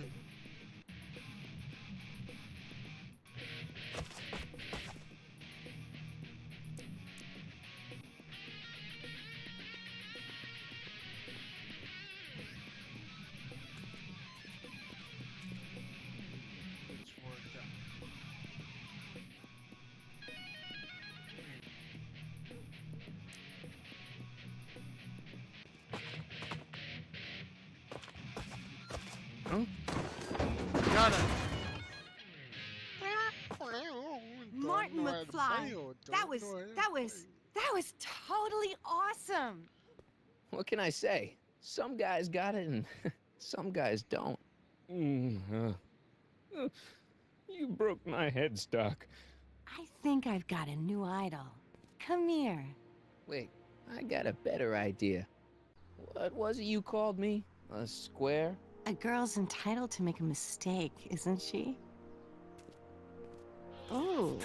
K: Huh?
A: Got it.
D: Martin McFly. That was totally awesome.
B: What can I say? Some guys got it and some guys don't.
K: You broke my headstock.
D: I think I've got a new idol. Come here.
B: Wait, I got a better idea. What was it you called me? A square?
D: A girl's entitled to make a mistake, isn't she? Oh.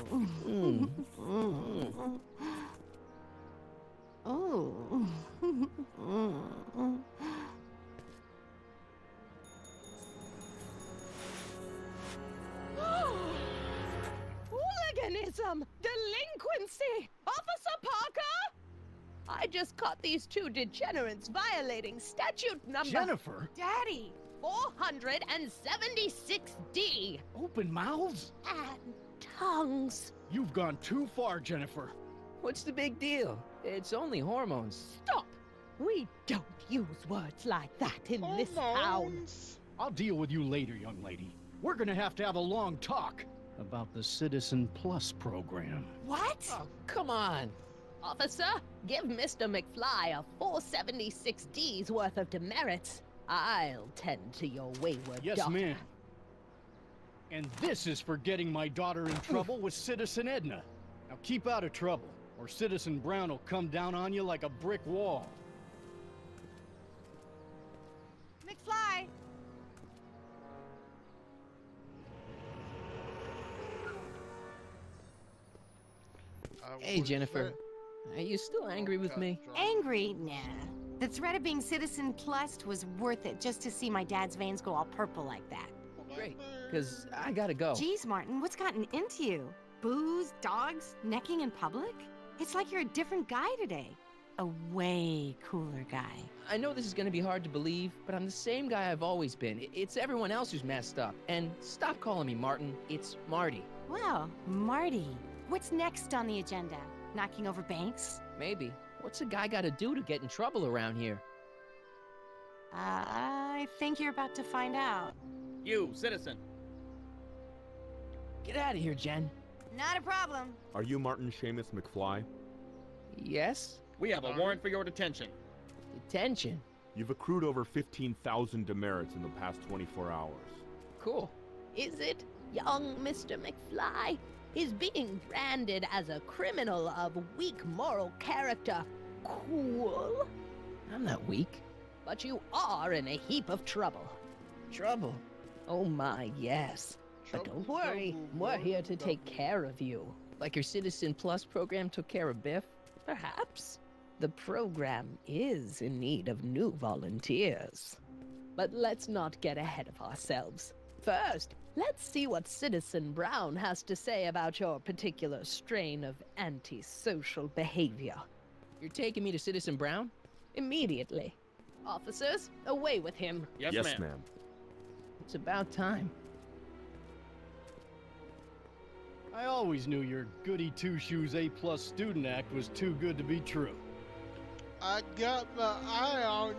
D: Oh.
I: Hooliganism! Delinquency! Officer Parker! I just caught these two degenerates violating statute number...
F: Jennifer?
D: Daddy!
I: 476D!
F: Open mouths?
I: And tongues.
F: You've gone too far, Jennifer.
B: What's the big deal? It's only hormones.
I: Stop! We don't use words like that in this town.
F: I'll deal with you later, young lady. We're gonna have to have a long talk about the Citizen Plus program.
D: What?
B: Oh, come on.
I: Officer, give Mr. McFly a 476D's worth of demerits. I'll tend to your wayward
F: Yes,
I: daughter.
F: ma'am. And this is for getting my daughter in trouble with Citizen Edna. Now keep out of trouble, or Citizen Brown will come down on you like a brick wall.
D: McFly!
B: Hey, Jennifer. Are you still angry with me?
D: Angry? Nah. The threat of being Citizen Plus was worth it just to see my dad's veins go all purple like that.
B: Great, because I gotta go.
D: Geez, Martin, what's gotten into you? Booze, dogs, necking in public? It's like you're a different guy today. A way cooler guy.
B: I know this is gonna be hard to believe, but I'm the same guy I've always been. It's everyone else who's messed up. And stop calling me Martin. It's Marty.
D: Well, Marty, what's next on the agenda? Knocking over banks?
B: Maybe. What's a guy gotta do to get in trouble around here?
D: I think you're about to find out.
O: You, citizen.
B: Get out of here, Jen.
D: Not a problem.
P: Are you Martin Seamus McFly?
B: Yes?
O: We have a warrant for your detention.
B: Detention?
P: You've accrued over 15,000 demerits in the past 24 hours.
B: Cool.
I: Is it, young Mr. McFly? Is being branded as a criminal of weak moral character cool?
B: I'm not weak.
I: But you are in a heap of trouble.
B: Trouble?
I: Oh my, yes. But don't worry, we're here to take care of you.
B: Like your Citizen Plus program took care of Biff?
I: Perhaps. The program is in need of new volunteers. But let's not get ahead of ourselves. First, let's see what Citizen Brown has to say about your particular strain of antisocial behavior.
B: You're taking me to Citizen Brown?
I: Immediately. Officers, away with him.
O: Yes, ma'am.
B: It's about time.
F: I always knew your goody two-shoes A-plus student act was too good to be true.
A: I got my eye on you.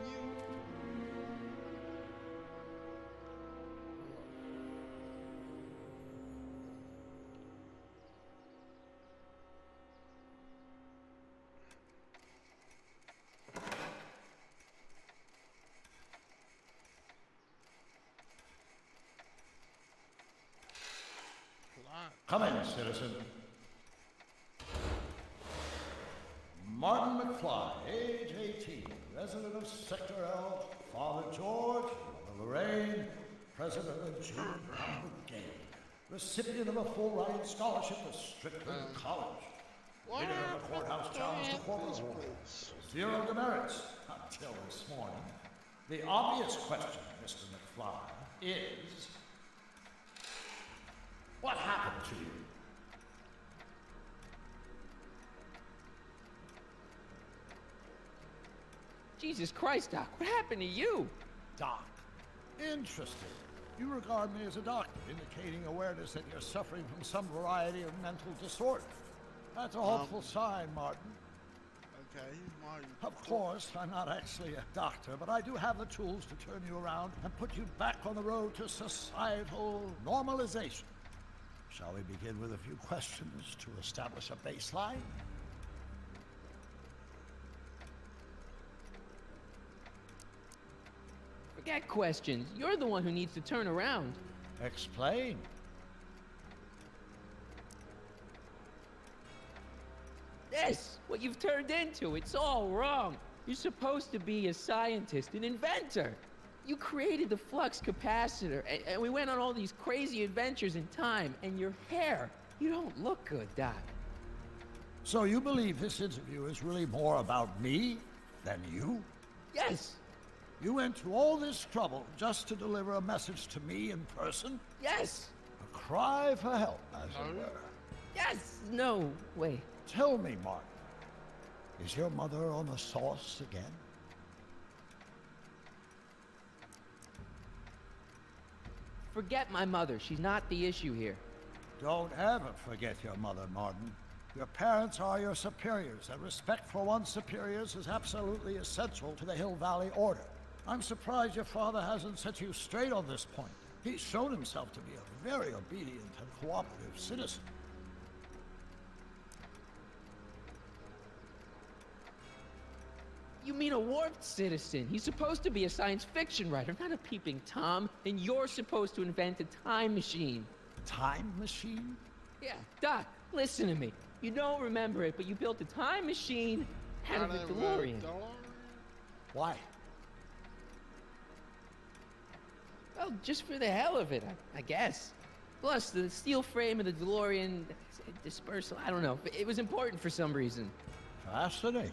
Q: Come in, citizen. Martin McFly, age 18, resident of Sector L, Father George, Mother Lorraine, president of the Junior Brown Brigade, recipient of a full ride scholarship to Strickland College, leader of the courthouse challenge to corporal awards, 0 demerits until this morning. The obvious question, Mr. McFly, is, what happened to you?
B: Jesus Christ, Doc, what happened to you?
Q: Doc. Interesting. You regard me as a doctor, indicating awareness that you're suffering from some variety of mental disorder. That's a hopeful sign, Martin.
A: Okay, Mario.
Q: Of course, I'm not actually a doctor, but I do have the tools to turn you around and put you back on the road to societal normalization. Shall we begin with a few questions to establish a baseline?
B: Forget questions. You're the one who needs to turn around.
Q: Explain.
B: This, what you've turned into, it's all wrong. You're supposed to be a scientist, an inventor. You created the flux capacitor, and we went on all these crazy adventures in time, and your hair, you don't look good, Doc.
Q: So you believe this interview is really more about me than you?
B: Yes.
Q: You went to all this trouble just to deliver a message to me in person?
B: Yes.
Q: A cry for help, as it were.
B: Yes. No, wait.
Q: Tell me, Martin, is your mother on the sauce again?
B: Forget my mother. She's not the issue here.
Q: Don't ever forget your mother, Martin. Your parents are your superiors, and respect for one's superiors is absolutely essential to the Hill Valley Order. I'm surprised your father hasn't set you straight on this point. He's shown himself to be a very obedient and cooperative citizen.
B: You mean a warped citizen? He's supposed to be a science fiction writer, not a peeping Tom. And you're supposed to invent a time machine.
Q: Time machine?
B: Yeah, Doc, listen to me. You don't remember it, but you built a time machine out of a DeLorean.
Q: Why?
B: Well, just for the hell of it, I guess. Plus, the steel frame of the DeLorean, dispersal, I don't know. It was important for some reason.
Q: Fascinating.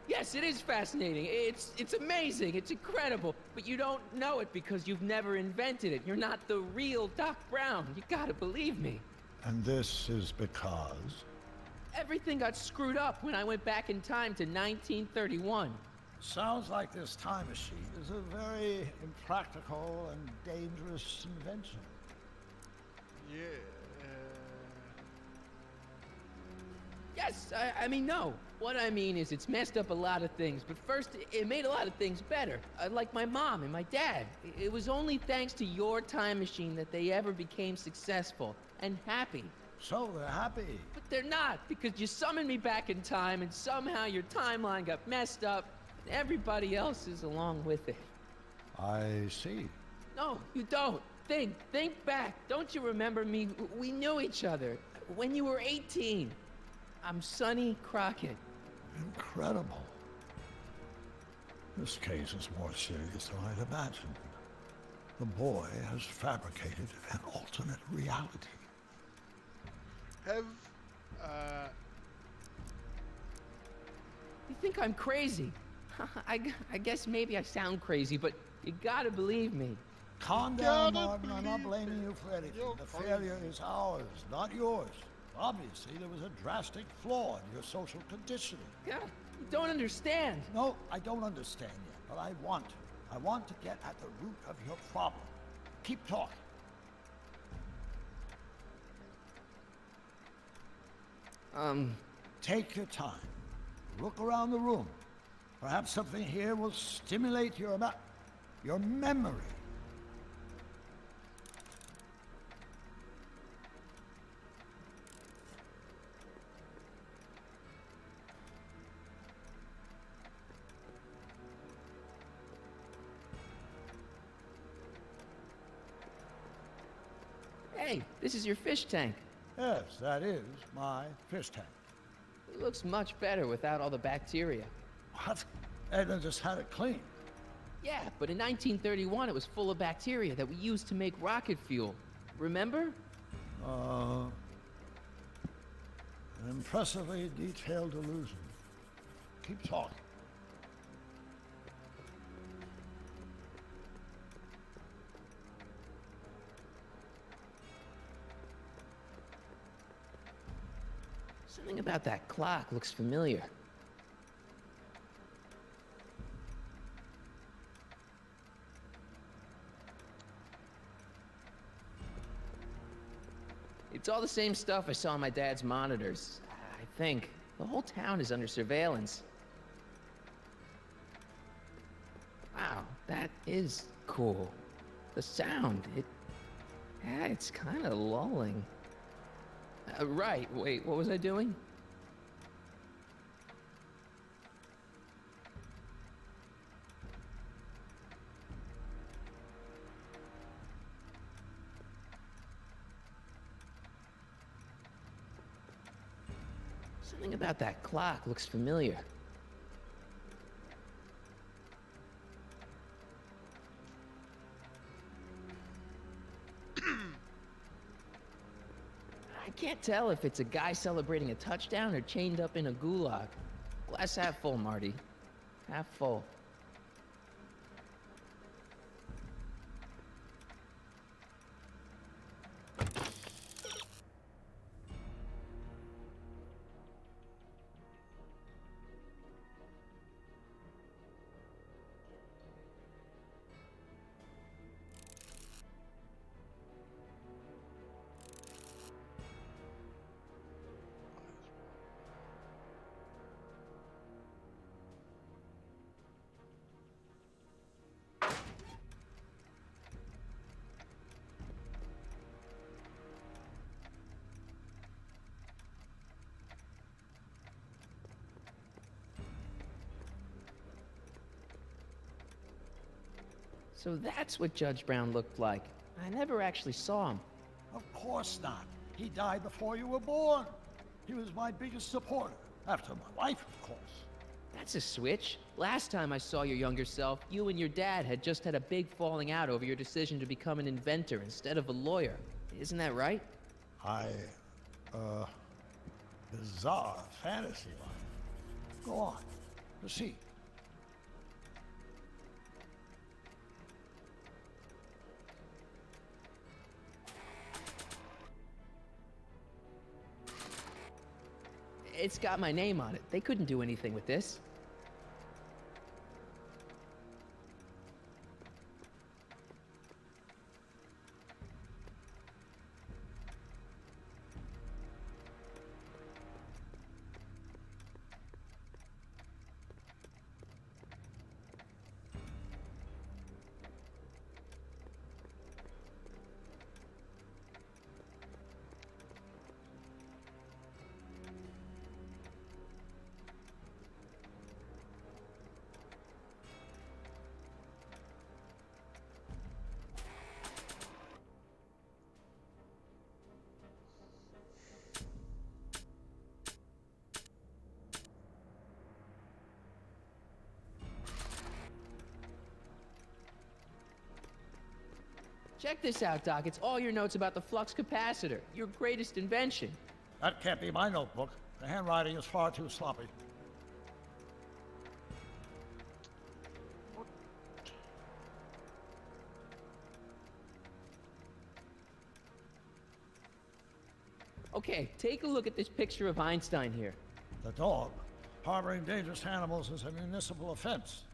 B: Yes, it is fascinating. It's amazing. It's incredible. But you don't know it because you've never invented it. You're not the real Doc Brown. You gotta believe me.
Q: And this is because?
B: Everything got screwed up when I went back in time to 1931.
Q: Sounds like this time machine is a very impractical and dangerous invention.
A: Yeah.
B: Yes, I mean, no. What I mean is it's messed up a lot of things, but first, it made a lot of things better. Like my mom and my dad. It was only thanks to your time machine that they ever became successful and happy.
Q: So they're happy.
B: But they're not, because you summoned me back in time, and somehow your timeline got messed up, and everybody else is along with it.
Q: I see.
B: No, you don't. Think back. Don't you remember me? We knew each other when you were 18. I'm Sonny Crockett.
Q: Incredible. This case is more serious than I'd imagined. The boy has fabricated an alternate reality.
B: You think I'm crazy? I guess maybe I sound crazy, but you gotta believe me.
Q: Calm down, Martin. I'm not blaming you for anything. The failure is ours, not yours. Obviously, there was a drastic flaw in your social conditioning.
B: Yeah, you don't understand.
Q: No, I don't understand yet, but I want to. I want to get at the root of your problem. Keep talking. Take your time. Look around the room. Perhaps something here will stimulate your memory.
B: Hey, this is your fish tank.
Q: Yes, that is my fish tank.
B: It looks much better without all the bacteria.
Q: What? Edna just had it cleaned.
B: Yeah, but in 1931 it was full of bacteria that we used to make rocket fuel. Remember?
Q: An impressively detailed illusion. Keep talking.
B: Something about that clock looks familiar. It's all the same stuff I saw on my dad's monitors, I think. The whole town is under surveillance. Wow, that is cool. The sound, it's kind of lulling. Right, wait, what was I doing? Something about that clock looks familiar. I can't tell if it's a guy celebrating a touchdown or chained up in a gulag. Glass half full, Marty. Half full. So that's what Judge Brown looked like. I never actually saw him.
Q: Of course not. He died before you were born. He was my biggest supporter, after my wife, of course.
B: That's a switch. Last time I saw your younger self, you and your dad had just had a big falling out over your decision to become an inventor instead of a lawyer. Isn't that right?
Q: Bizarre fantasy life. Go on. Proceed.
B: It's got my name on it. They couldn't do anything with this. Check this out, Doc. It's all your notes about the flux capacitor, your greatest invention.
Q: That can't be my notebook. The handwriting is far too sloppy.
B: Okay, take a look at this picture of Einstein here.
Q: The dog. Harboring dangerous animals is a municipal offense.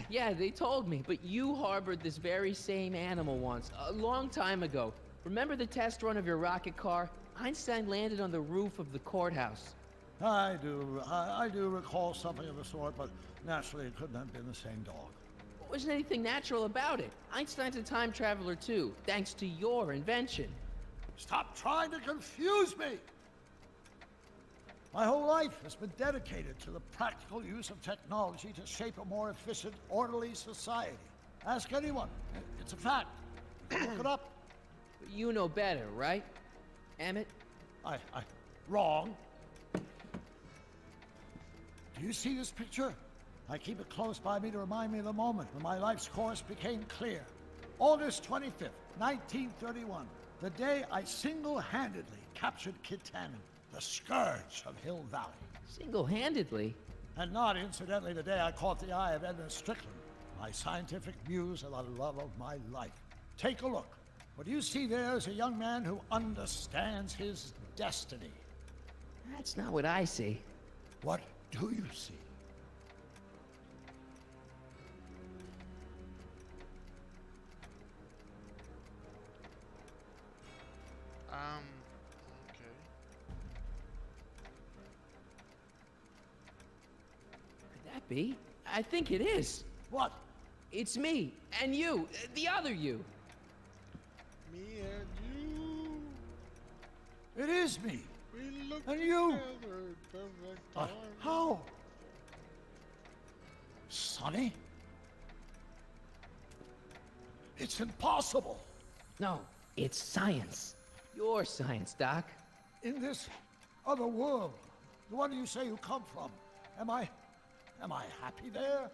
B: Yeah, they told me, but you harbored this very same animal once, a long time ago. Remember the test run of your rocket car? Einstein landed on the roof of the courthouse.
Q: I do recall something of the sort, but naturally it couldn't have been the same dog.
B: There wasn't anything natural about it. Einstein's a time traveler too, thanks to your invention.
Q: Stop trying to confuse me! My whole life has been dedicated to the practical use of technology to shape a more efficient, orderly society. Ask anyone. It's a fact. Look it up.
B: You know better, right, Emmett?
Q: Wrong. Do you see this picture? I keep it close by me to remind me of the moment when my life's course became clear. August 25th, 1931. The day I single-handedly captured Kit Tannen, the scourge of Hill Valley.
B: Single-handedly?
Q: And not incidentally the day I caught the eye of Edna Strickland, my scientific muse and the love of my life. Take a look. What you see there is a young man who understands his destiny.
B: That's not what I see.
Q: What do you see?
A: Okay.
B: not be. I think it is.
Q: What?
B: It's me, and you, the other you.
A: Me and you.
Q: It is me.
A: We look
Q: And you.
A: together, perfect
Q: But
A: harmony.
Q: how? Sonny? It's impossible.
B: No, it's science. Your science, Doc.
Q: In this other world, the one you say you come from, am I happy there?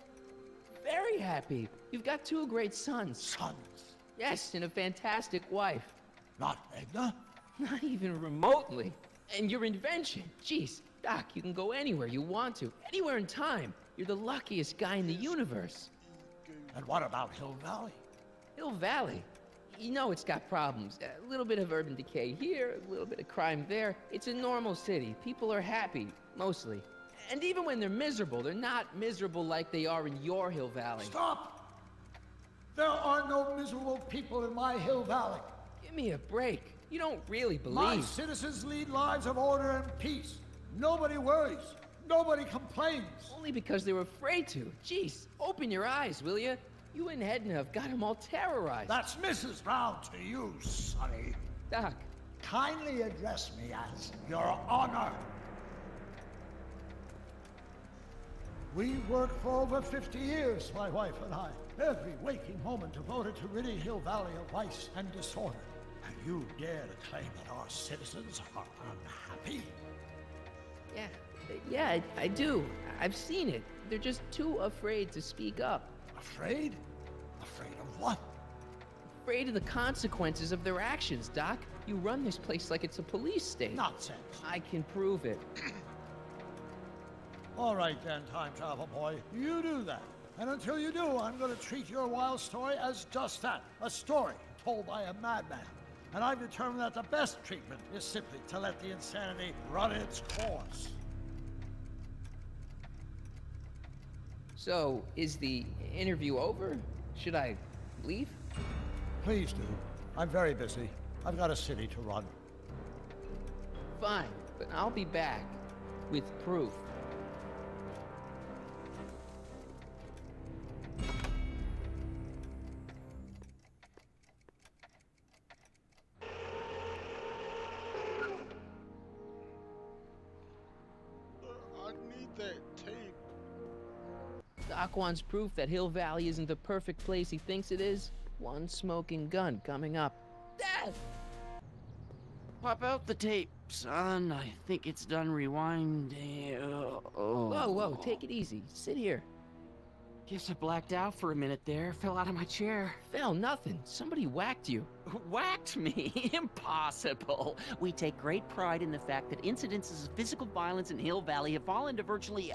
B: Very happy. You've got 2 great sons.
Q: Sons?
B: Yes, and a fantastic wife.
Q: Not Edna?
B: Not even remotely. And your invention. Jeez, Doc, you can go anywhere you want to. Anywhere in time. You're the luckiest guy in the universe.
Q: And what about Hill Valley?
B: Hill Valley? You know it's got problems. A little bit of urban decay here, a little bit of crime there. It's a normal city. People are happy, mostly. And even when they're miserable, they're not miserable like they are in your Hill Valley.
Q: Stop! There are no miserable people in my Hill Valley.
B: Give me a break. You don't really believe.
Q: My citizens lead lives of order and peace. Nobody worries. Nobody complains.
B: Only because they were afraid to. Jeez, open your eyes, will you? You and Edna have got them all terrorized.
Q: That's Mrs. Brown to you, Sonny.
B: Doc.
Q: Kindly address me as Your Honor. We worked for over 50 years, my wife and I. Every waking moment devoted to ridding Hill Valley of vice and disorder. And you dare to claim that our citizens are unhappy?
B: Yeah, I do. I've seen it. They're just too afraid to speak up.
Q: Afraid? Afraid of what?
B: Afraid of the consequences of their actions, Doc. You run this place like it's a police state.
Q: Nonsense.
B: I can prove it.
Q: All right then, time travel boy. You do that. And until you do, I'm going to treat your wild story as just that. A story told by a madman. And I've determined that the best treatment is simply to let the insanity run its course.
B: So, is the interview over? Should I leave?
Q: Please do. I'm very busy. I've got a city to run.
B: Fine, but I'll be back with proof.
A: I need that tape.
B: Doc wants proof that Hill Valley isn't the perfect place he thinks it is. One smoking gun coming up. Death!
N: Pop out the tape, son. I think it's done rewinding.
B: Whoa, take it easy. Sit here.
N: Guess I blacked out for a minute there. Fell out of my chair.
B: Fell nothing. Somebody whacked you.
N: Whacked me? Impossible. We take great pride in the fact that incidences of physical violence in Hill Valley have fallen to virtually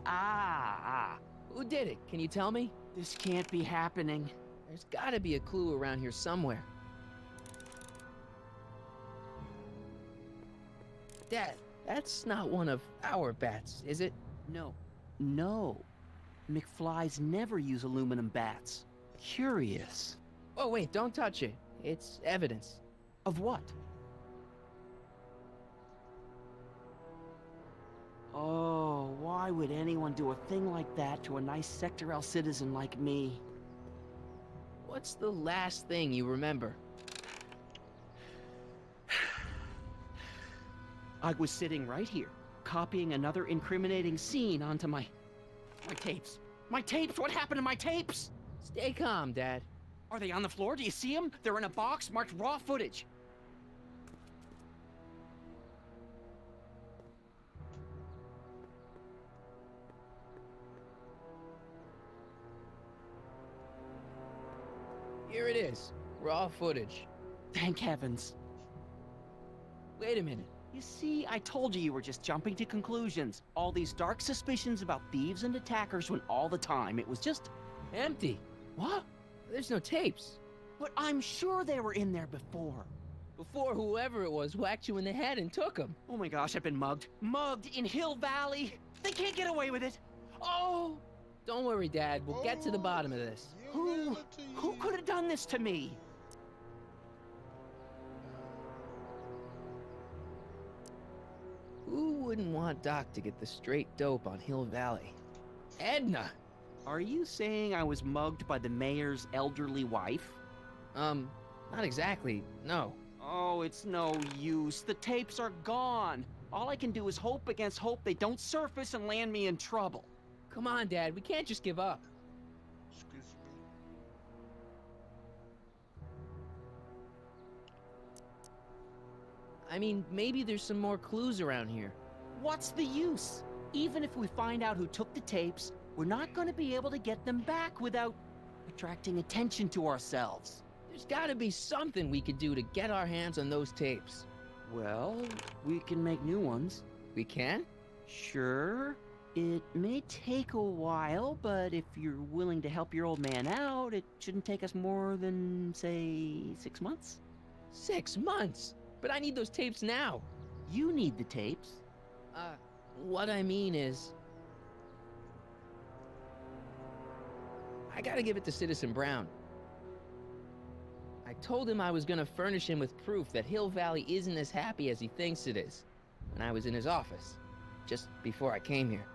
B: Who did it? Can you tell me?
N: This can't be happening.
B: There's gotta be a clue around here somewhere. Dad, that's not one of our bats, is it?
N: No. McFlys never use aluminum bats. Curious.
B: Oh, wait, don't touch it. It's evidence.
N: Of what? Oh, why would anyone do a thing like that to a nice Sector L citizen like me?
B: What's the last thing you remember?
N: I was sitting right here, copying another incriminating scene onto my tapes. My tapes! What happened to my tapes?
B: Stay calm, Dad.
N: Are they on the floor? Do you see them? They're in a box marked raw footage.
B: Here it is. Raw footage.
N: Thank heavens.
B: Wait a minute.
N: You see, I told you were just jumping to conclusions. All these dark suspicions about thieves and attackers when all the time it was just
B: empty.
N: What?
B: There's no tapes.
N: But I'm sure they were in there before.
B: Before whoever it was whacked you in the head and took them.
N: Oh my gosh, I've been mugged. Mugged in Hill Valley. They can't get away with it. Oh!
B: Don't worry, Dad. We'll get to the bottom of this.
N: Who could have done this to me?
B: Who wouldn't want Doc to get the straight dope on Hill Valley? Edna!
N: Are you saying I was mugged by the mayor's elderly wife?
B: Not exactly, no.
N: Oh, it's no use. The tapes are gone. All I can do is hope against hope they don't surface and land me in trouble.
B: Come on, Dad, we can't just give up.
A: Excuse me.
B: I mean, maybe there's some more clues around here.
N: What's the use? Even if we find out who took the tapes, we're not going to be able to get them back without attracting attention to ourselves.
B: There's gotta be something we could do to get our hands on those tapes.
N: Well, we can make new ones.
B: We can?
N: Sure. It may take a while, but if you're willing to help your old man out, it shouldn't take us more than, say, 6 months.
B: 6 months? But I need those tapes now.
N: You need the tapes.
B: What I mean is... I gotta give it to Citizen Brown. I told him I was gonna furnish him with proof that Hill Valley isn't as happy as he thinks it is when I was in his office, just before I came here.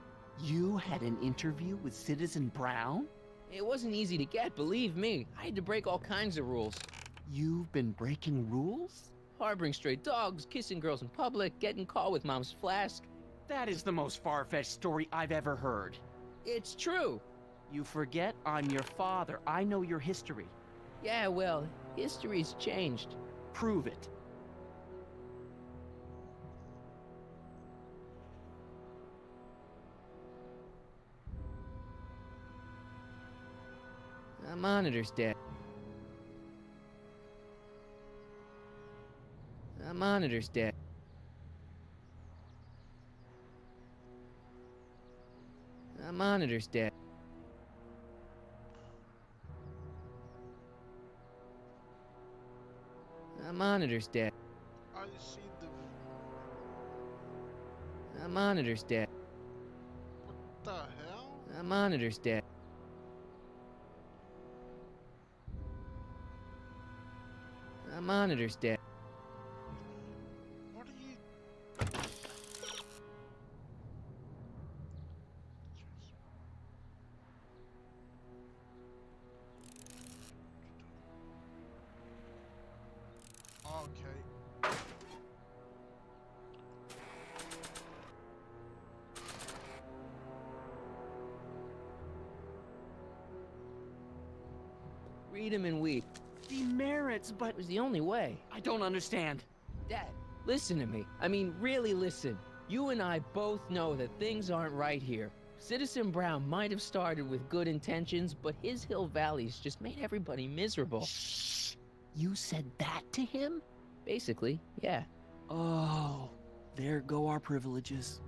N: You had an interview with Citizen Brown?
B: It wasn't easy to get, believe me. I had to break all kinds of rules.
N: You've been breaking rules?
B: Harboring stray dogs, kissing girls in public, getting caught with Mom's flask.
N: That is the most far-fetched story I've ever heard.
B: It's true.
N: You forget I'm your father. I know your history.
B: Yeah, well, history's changed.
N: Prove it.
B: The monitor's dead. The monitor's dead. The monitor's dead. The monitor's dead.
A: I see
B: the monitor's dead.
A: What the hell?
B: The monitor's dead. The monitor's dead.
A: What are you... Okay.
B: Read him and weep.
N: Demerits, but
B: it was the only way.
N: I don't understand.
B: Dad, listen to me. I mean, really listen. You and I both know that things aren't right here. Citizen Brown might have started with good intentions, but his Hill Valley's just made everybody miserable.
N: Shh! You said that to him?
B: Basically, yeah.
N: Oh, there go our privileges.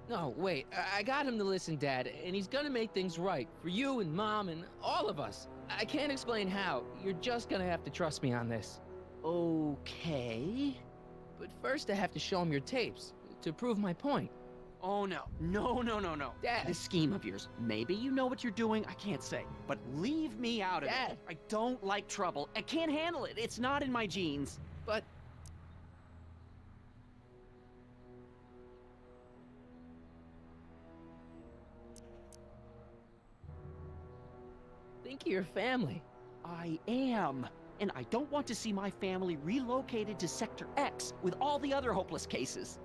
B: No, wait, I got him to listen, Dad, and he's gonna make things right for you and Mom and all of us. I can't explain how. You're just gonna have to trust me on this.
N: Okay.
B: But first I have to show him your tapes, to prove my point.
N: Oh, no. No.
B: Dad!
N: This scheme of yours, maybe you know what you're doing, I can't say. But leave me out of
B: Dad!
N: it. I don't like trouble. I can't handle it. It's not in my genes.
B: But... think of your family.
N: I am. And I don't want to see my family relocated to Sector X with all the other hopeless cases.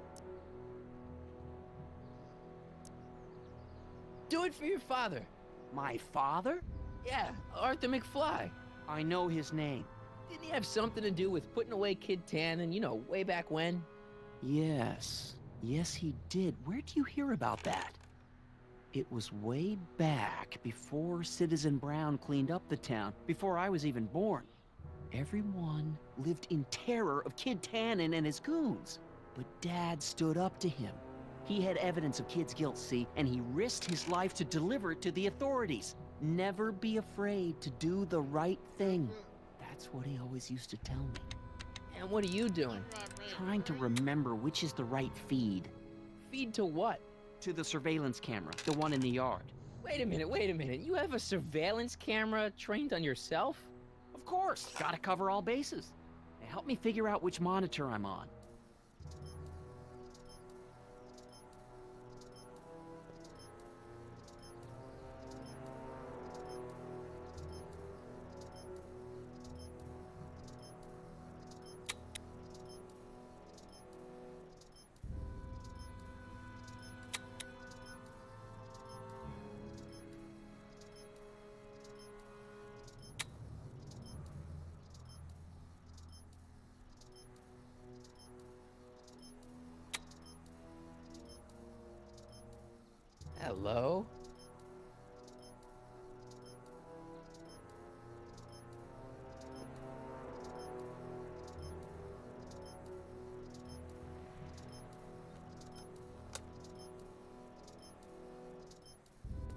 B: Do it for your father.
N: My father?
B: Yeah, Arthur McFly.
N: I know his name.
B: Didn't he have something to do with putting away Kid Tannen, you know, way back when?
N: Yes. Yes, he did. Where'd you hear about that? It was way back before Citizen Brown cleaned up the town, before I was even born. Everyone lived in terror of Kid Tannen and his goons. But Dad stood up to him. He had evidence of Kid's guilt, see, and he risked his life to deliver it to the authorities. Never be afraid to do the right thing. That's what he always used to tell me.
B: And what are you doing?
N: Trying to remember which is the right feed.
B: Feed to what?
N: To the surveillance camera, the one in the yard.
B: Wait a minute. You have a surveillance camera trained on yourself?
N: Of course, gotta cover all bases. Now help me figure out which monitor I'm on.
B: Hello?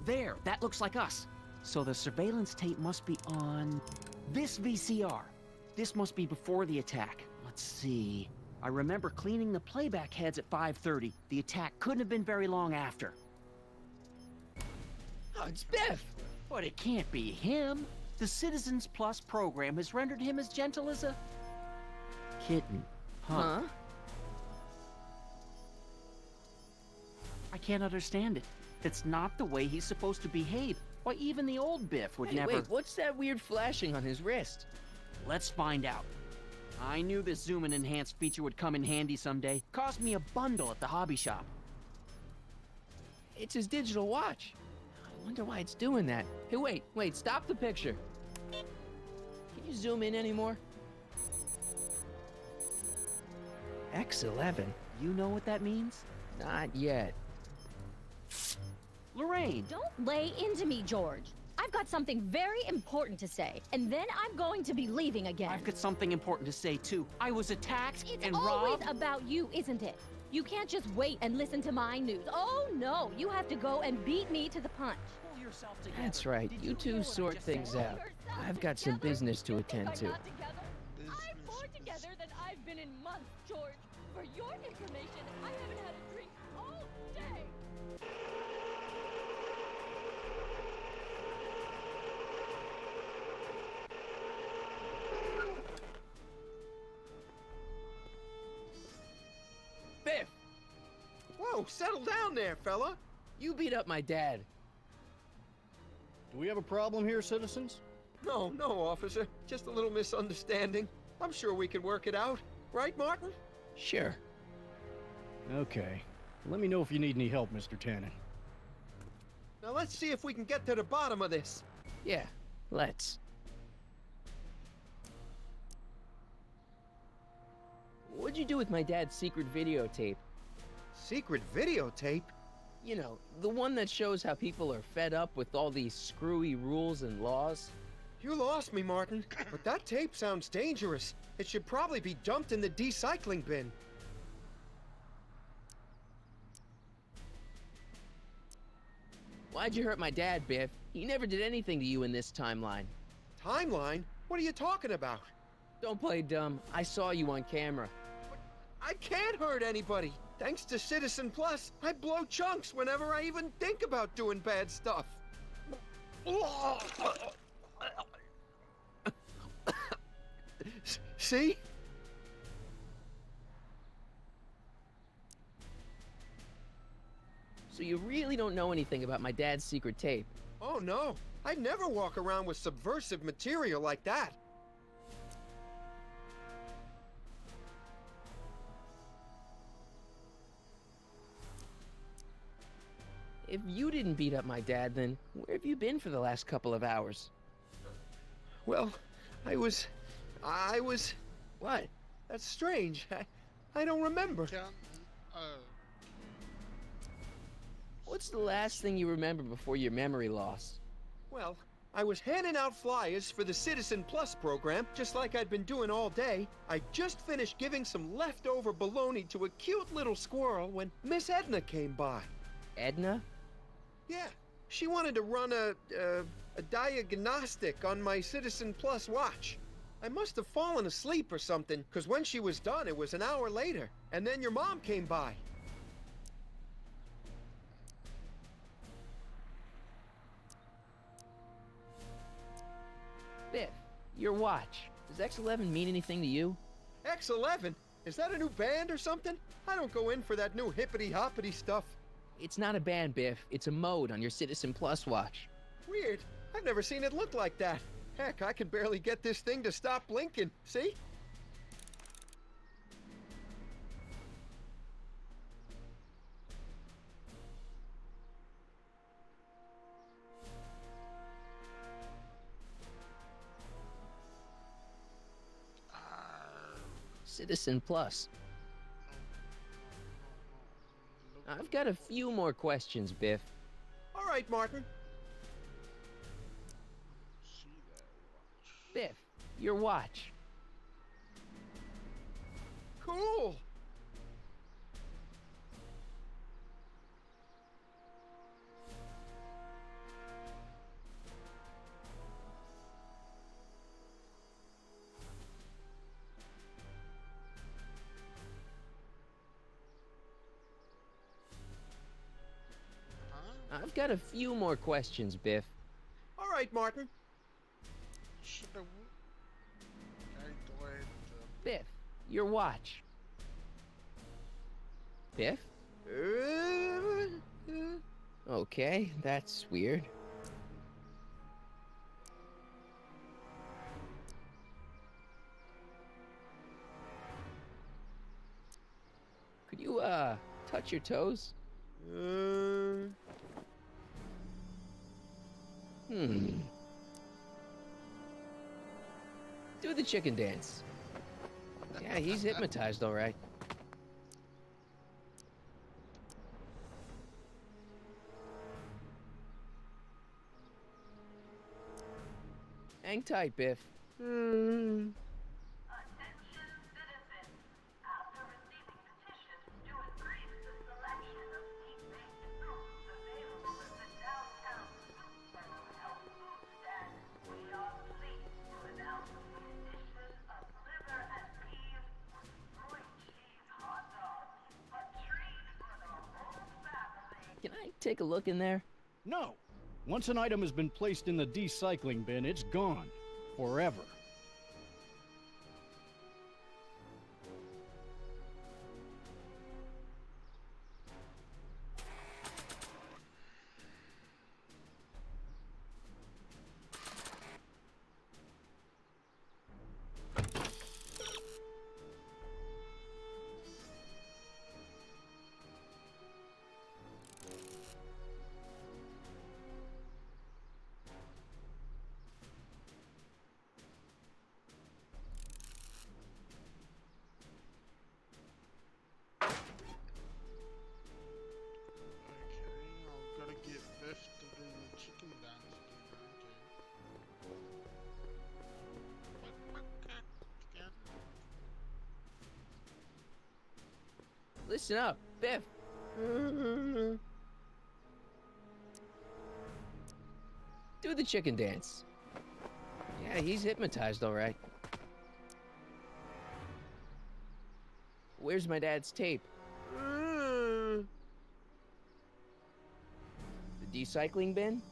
N: There, that looks like us. So the surveillance tape must be on this VCR. This must be before the attack. Let's see. I remember cleaning the playback heads at 5:30. The attack couldn't have been very long after.
B: Oh, it's Biff!
N: But it can't be him. The Citizens Plus program has rendered him as gentle as a kitten. Huh? I can't understand it. It's not the way he's supposed to behave. Why, even the old Biff would never...
B: Wait, what's that weird flashing on his wrist?
N: Let's find out. I knew this zoom and enhance feature would come in handy someday. Cost me a bundle at the hobby shop.
B: It's his digital watch. I wonder why it's doing that. Hey, wait, stop the picture. Can you zoom in anymore? X11.
N: You know what that means?
B: Not yet.
N: Lorraine!
L: Don't lay into me, George. I've got something very important to say, and then I'm going to be leaving again.
N: I've got something important to say, too. I was attacked and
L: always
N: robbed.
L: about you, isn't it? You can't just wait and listen to my news. Oh, no. You have to go and beat me to the punch.
N: Pull yourself together.
B: That's right. You two sort things out. I've got some business to attend to.
L: I'm more together than I've been in months, George. For your information, I haven't had a drink all day.
B: Biff!
J: Whoa, settle down there, fella.
B: You beat up my dad.
F: Do we have a problem here, citizens?
J: No, officer. Just a little misunderstanding. I'm sure we can work it out. Right, Martin?
B: Sure.
F: Okay. Let me know if you need any help, Mr. Tannen.
J: Now let's see if we can get to the bottom of this.
B: Yeah, let's. What'd you do with my dad's secret videotape?
J: Secret videotape?
B: You know, the one that shows how people are fed up with all these screwy rules and laws.
J: You lost me, Martin. But that tape sounds dangerous. It should probably be dumped in the recycling bin.
B: Why'd you hurt my dad, Biff? He never did anything to you in this timeline.
J: Timeline? What are you talking about?
B: Don't play dumb. I saw you on camera.
J: I can't hurt anybody. Thanks to Citizen Plus, I blow chunks whenever I even think about doing bad stuff. See?
B: So you really don't know anything about my dad's secret tape?
J: Oh no, I'd never walk around with subversive material like that.
B: If you didn't beat up my dad, then where have you been for the last couple of hours?
J: Well, I was...
B: What?
J: That's strange. I don't remember.
B: What's the last thing you remember before your memory loss?
J: Well, I was handing out flyers for the Citizen Plus program, just like I'd been doing all day. I just finished giving some leftover bologna to a cute little squirrel when Miss Edna came by.
B: Edna?
J: Yeah, she wanted to run a diagnostic on my Citizen Plus watch. I must have fallen asleep or something, because when she was done, it was an hour later. And then your mom came by.
B: Biff, your watch. Does X11 mean anything to you?
J: X11? Is that a new band or something? I don't go in for that new hippity-hoppity stuff.
B: It's not a band, Biff. It's a mode on your Citizen Plus watch.
J: Weird. I've never seen it look like that. Heck, I can barely get this thing to stop blinking. See?
B: Citizen Plus. I've got a few more questions, Biff.
J: right, Martin.
A: See that watch.
B: Biff, your watch.
J: Cool.
B: I've got a few more questions, Biff.
J: All right, Martin.
A: Should've. Okay, go ahead.
B: Biff, your watch. Biff? Okay, that's weird. Could you, touch your toes? Do the chicken dance. Yeah, he's hypnotized, all right. Hang tight, Biff.
C: Attention citizens. After receiving petitions to increase the selection of meat-based foods available at the downtown Supermarket health food stand, we are pleased to announce the addition of liver and peas with grilled cheese hot dogs. A treat for the whole family.
B: Can I take a look in there?
F: No. Once an item has been placed in the decycling bin, it's gone. Forever.
A: Gotta get Biff to do the chicken dance again.
B: Listen up, Biff. Do the chicken dance. Yeah, he's hypnotized, all right. Where's my dad's tape? The decycling bin?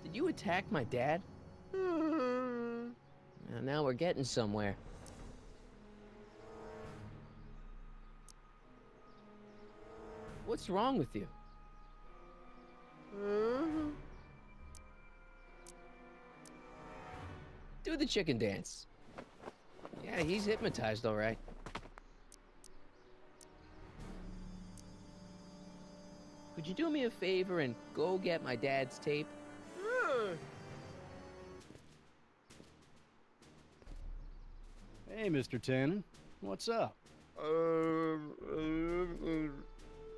B: Did you attack my dad? Now we're getting somewhere. What's wrong with you? Do the chicken dance. Yeah, he's hypnotized, all right. Could you do me a favor and go get my dad's tape?
F: Hey, Mr. Tannen. What's up?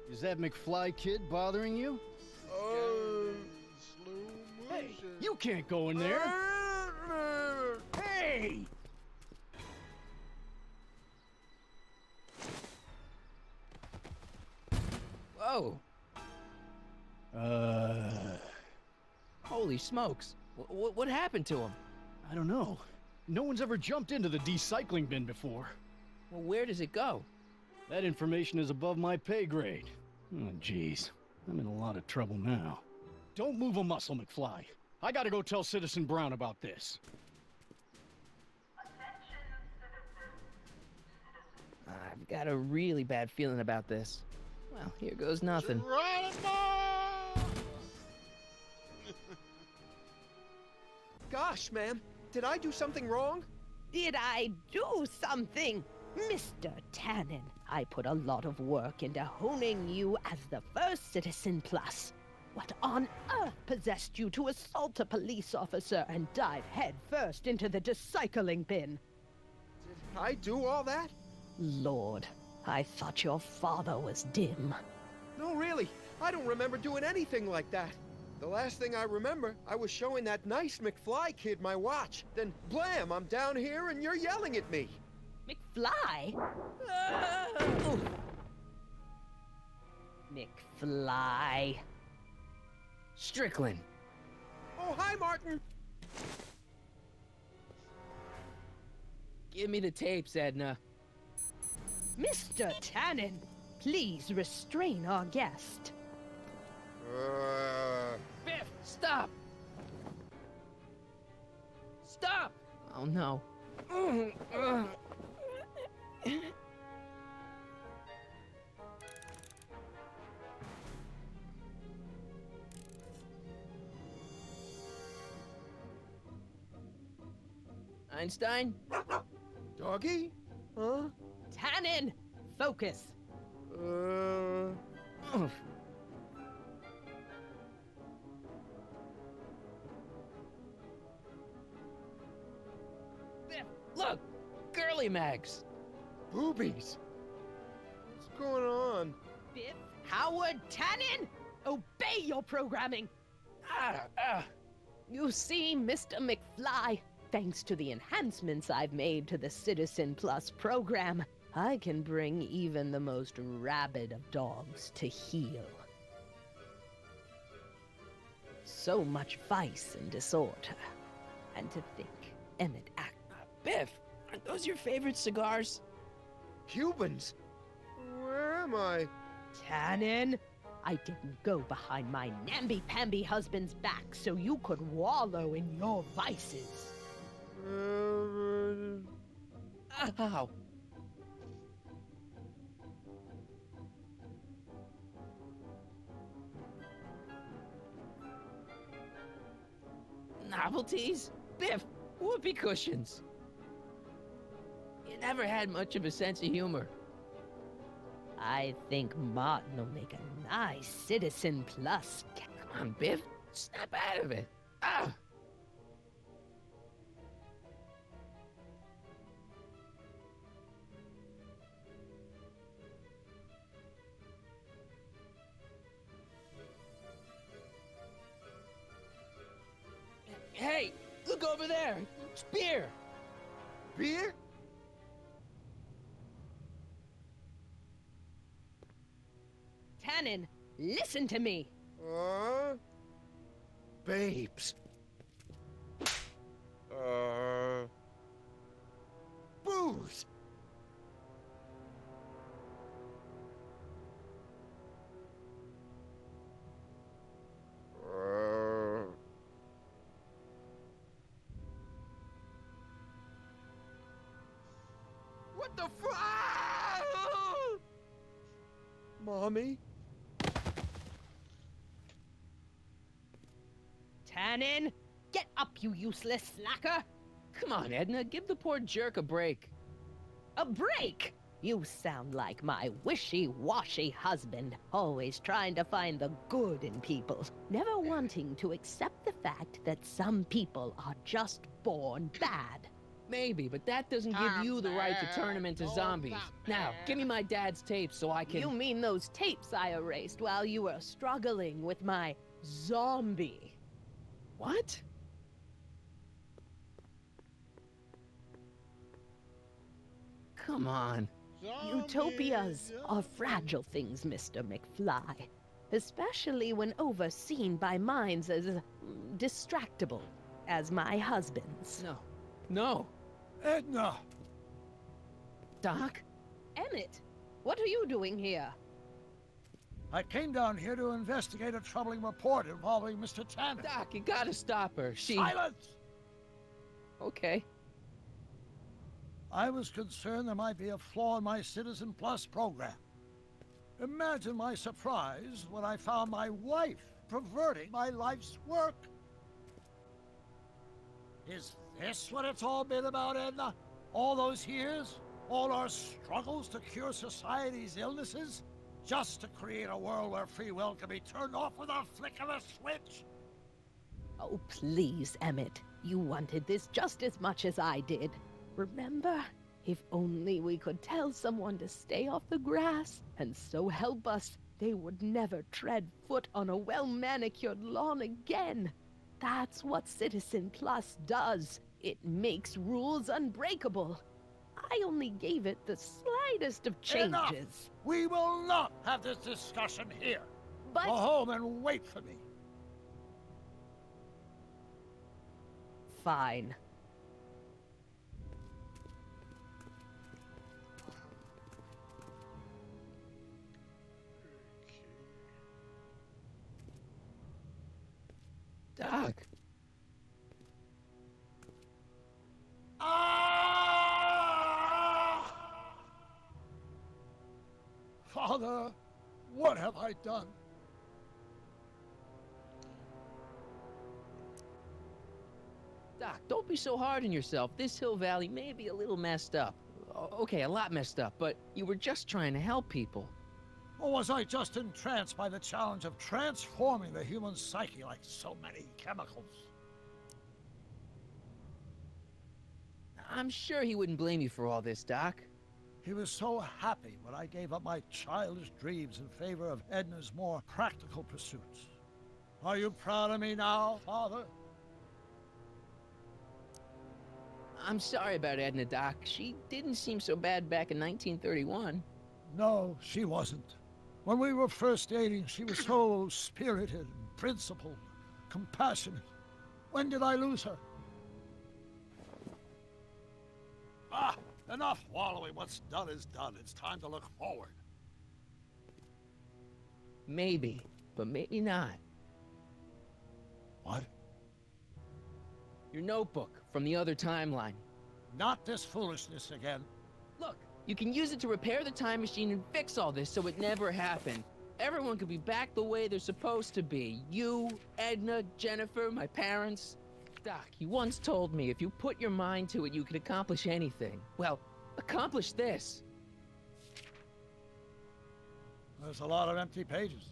F: Is that McFly kid bothering you? Hey, you can't go in there! Hey!
B: Whoa! Holy smokes. What happened to him?
F: I don't know. No one's ever jumped into the decycling bin before.
B: Well, where does it go?
F: That information is above my pay grade. Oh, jeez. I'm in a lot of trouble now. Don't move a muscle, McFly. I gotta go tell Citizen Brown about this.
B: I've got a really bad feeling about this. Well, here goes nothing.
J: Gosh, ma'am, did I do something wrong?
I: Did I do something? Mr. Tannen, I put a lot of work into honing you as the first Citizen Plus. What on earth possessed you to assault a police officer and dive headfirst into the decycling bin?
J: Did I do all that?
I: Lord, I thought your father was dim.
J: No, really, I don't remember doing anything like that. The last thing I remember, I was showing that nice McFly kid my watch. Then, blam, I'm down here and you're yelling at me.
I: McFly? Oh. McFly.
B: Strickland.
J: Oh, hi, Martin.
B: Give me the tapes, Edna.
I: Mr. Tannen, please restrain our guest.
B: Biff, stop! Stop! Oh no. Einstein?
J: Doggy? Huh?
I: Tannen, focus.
B: Biff, look! Girly mags!
J: Boobies. What's going on?
I: Biff, Howard, Tannen, obey your programming. You see, Mr. McFly, thanks to the enhancements I've made to the Citizen Plus program, I can bring even the most rabid of dogs to heel. So much vice and disorder. And to think, Emmett act.
B: Biff, aren't those your favorite cigars?
J: Cubans? Where am I?
I: Tannen, I didn't go behind my namby-pamby husband's back so you could wallow in your vices.
B: Ow. Novelties? Biff, whoopee cushions. You never had much of a sense of humor.
I: I think Martin will make a nice Citizen Plus.
B: Come on, Biff. Snap out of it. Ah! Hey, look over there. It's beer.
J: Beer?
I: Tannen, listen to me.
J: Babes. Booze. What the Mommy?
I: Tannen, get up, you useless slacker.
B: Come on, Edna, give the poor jerk a break.
I: A break? You sound like my wishy-washy husband, always trying to find the good in people, never wanting to accept the fact that some people are just born bad.
B: Maybe, but that doesn't give you the right to turn them into zombies. Now, give me my dad's tapes so I can...
I: You mean those tapes I erased while you were struggling with my zombie?
B: What? Come on.
I: Utopias are fragile things, Mr. McFly. Especially when overseen by minds as distractible as my husband's.
B: No. No.
Q: Edna!
B: Doc?
I: Emmett, what are you doing here?
Q: I came down here to investigate a troubling report involving Mr. Tannen.
B: Doc, you gotta stop her.
Q: Silence!
B: Okay.
Q: I was concerned there might be a flaw in my Citizen Plus program. Imagine my surprise when I found my wife perverting my life's work. Is this what it's all been about, Edna? All those years? All our struggles to cure society's illnesses? Just to create a world where free will can be turned off with a flick of a switch?
I: Oh, please, Emmett. You wanted this just as much as I did. Remember? If only we could tell someone to stay off the grass, and so help us, they would never tread foot on a well-manicured lawn again. That's what Citizen Plus does. It makes rules unbreakable. I only gave it the slightest of changes.
Q: Enough! We will not have this discussion here.
I: But...
Q: Go home and wait for me.
I: Fine.
B: Doc.
Q: Father, what have I done?
B: Doc, don't be so hard on yourself. This hill valley may be a little messed up. Okay, a lot messed up, but you were just trying to help people.
Q: Or was I just entranced by the challenge of transforming the human psyche like so many chemicals?
B: I'm sure he wouldn't blame you for all this, Doc.
Q: He was so happy when I gave up my childish dreams in favor of Edna's more practical pursuits. Are you proud of me now, Father?
B: I'm sorry about Edna, Doc. She didn't seem so bad back in 1931.
Q: No, she wasn't. When we were first dating, she was so spirited and principled, compassionate. When did I lose her? Ah, enough wallowing. What's done is done. It's time to look forward.
B: Maybe, but maybe not.
Q: What?
B: Your notebook from the other timeline.
Q: Not this foolishness again.
B: Look, you can use it to repair the time machine and fix all this so it never happened. Everyone could be back the way they're supposed to be. You, Edna, Jennifer, my parents. Doc, you once told me if you put your mind to it, you could accomplish anything. Well, accomplish this.
Q: There's a lot of empty pages.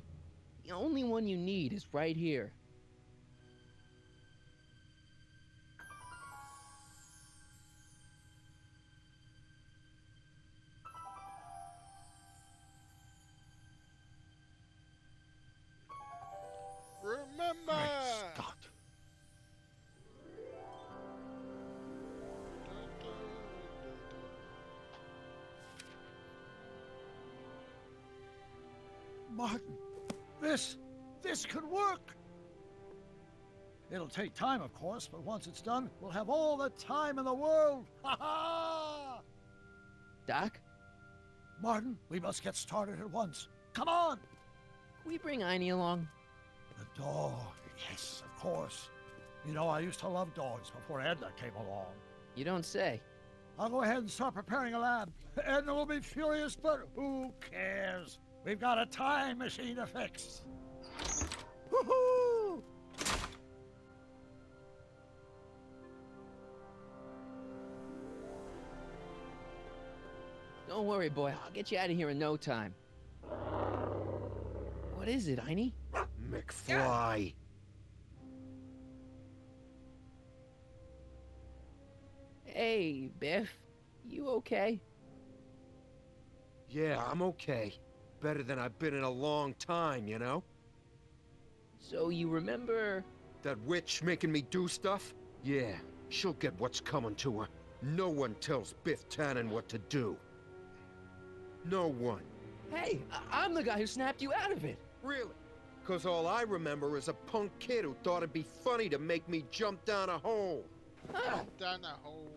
B: The only one you need is right here.
A: Remember!
Q: Great Scott. Martin, this could work. It'll take time, of course, but once it's done, we'll have all the time in the world. Ha ha!
B: Doc?
Q: Martin, we must get started at once. Come on!
B: Can we bring Einie along?
Q: The dog, yes, of course. You know, I used to love dogs before Edna came along.
B: You don't say.
Q: I'll go ahead and start preparing a lab. Edna will be furious, but who cares? We've got a time machine to fix. Woohoo!
B: Don't worry, boy. I'll get you out of here in no time. What is it, Einie?
J: McFly.
B: Hey, Biff. You okay?
J: Yeah, I'm okay. Better than I've been in a long time, you know?
B: So you remember...
J: That witch making me do stuff? Yeah, she'll get what's coming to her. No one tells Biff Tannen what to do. No one.
B: Hey, I'm the guy who snapped you out of it.
J: Really? Because all I remember is a punk kid who thought it'd be funny to make me jump down a hole.
A: Down a hole.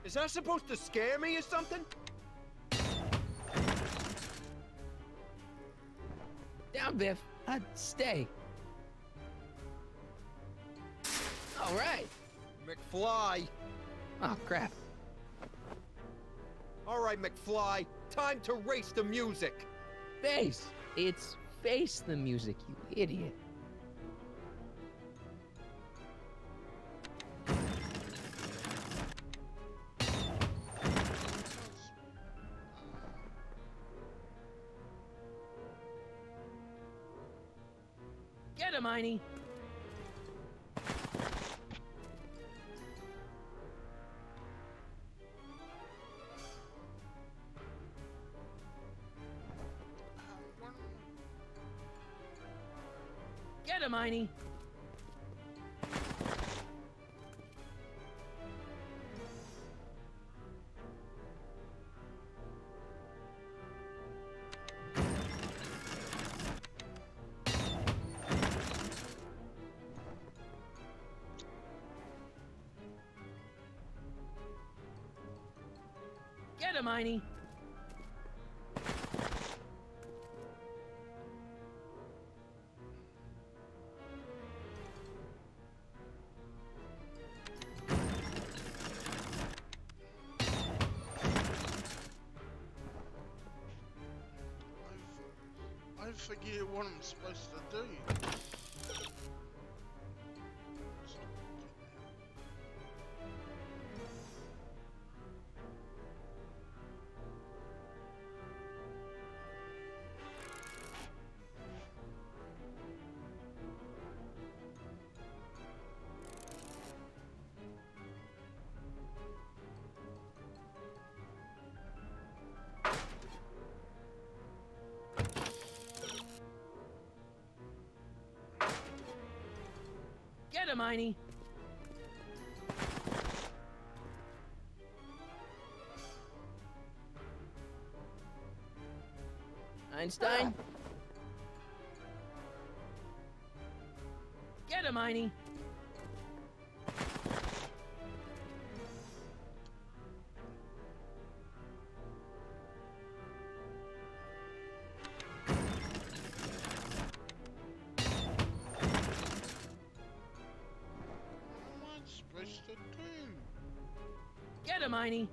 J: Is that supposed to scare me or something?
B: Down, Biff. Stay. All right.
J: McFly.
B: Oh, crap.
J: All right, McFly. Time to race the music.
B: Face. It's Face the Music, you idiot. Get him, Heine! Get him, Heine! Get him, Heine!
A: I forget what I'm supposed to do.
B: Get him, Heine! Einstein? Get him, Heine!
A: What am I supposed to do?
B: Get him, Heine!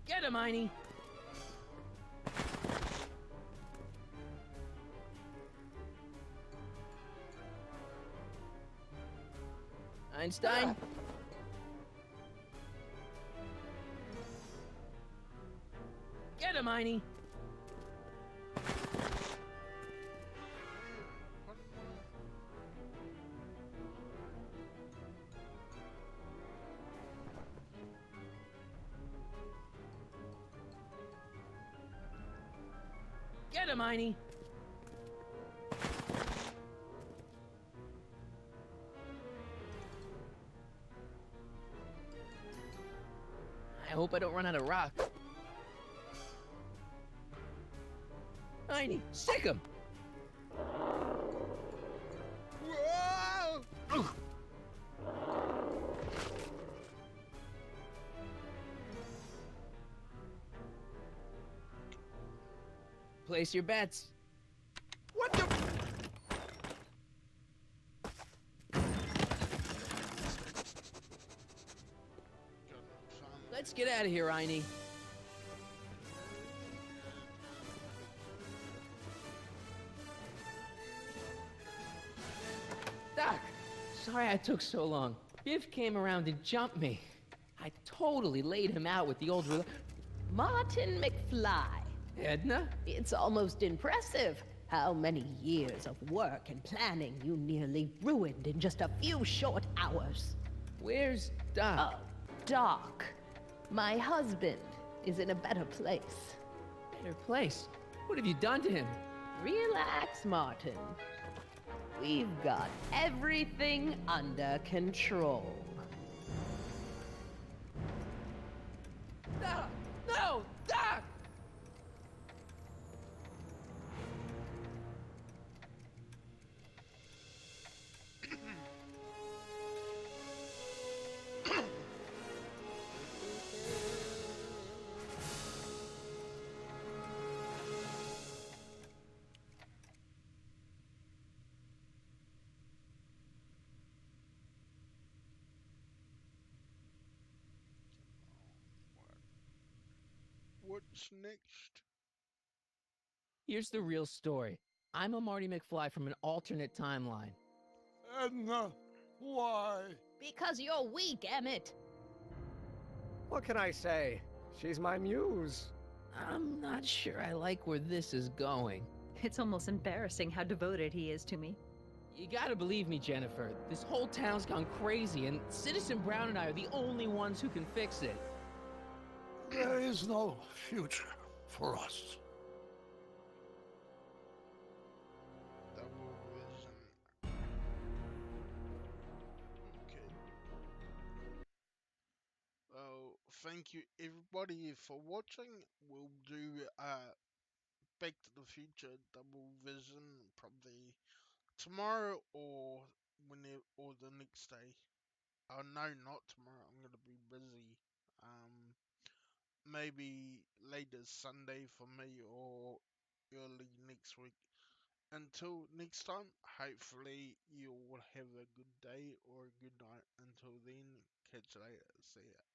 B: Get him, Heine! Einstein? Get him, Heine! Get him, Heine! I hope I don't run out of rock. Heine, sick him!
A: Whoa!
B: Place your bets.
J: What the?
B: Let's get out of here, Heine. Doc, sorry I took so long. Biff came around and jumped me. I totally laid him out with the old
I: Martin McFly.
B: Edna?
I: It's almost impressive how many years of work and planning you nearly ruined in just a few short hours.
B: Where's Doc?
I: Doc. My husband is in a better place.
B: Better place? What have you done to him?
I: Relax, Martin. We've got everything under control.
B: Doc! No! Doc!
A: What's next?
B: Here's the real story. I'm a Marty McFly from an alternate timeline.
Q: Edna, Why?
I: Because you're weak, Emmett.
R: What can I say? She's my muse.
B: I'm not sure I like where this is going.
S: It's almost embarrassing how devoted he is to me.
B: You gotta believe me, Jennifer. This whole town's gone crazy, and Citizen Brown and I are the only ones who can fix it.
Q: There is no future for us.
A: Double vision. Okay. Well, thank you everybody for watching. We'll do Back to the Future Double Vision probably tomorrow or or the next day. Oh no, not tomorrow. I'm gonna be busy. Maybe later Sunday for me or early next week. Until next time, hopefully you will have a good day or a good night. Until then, catch you later. See ya.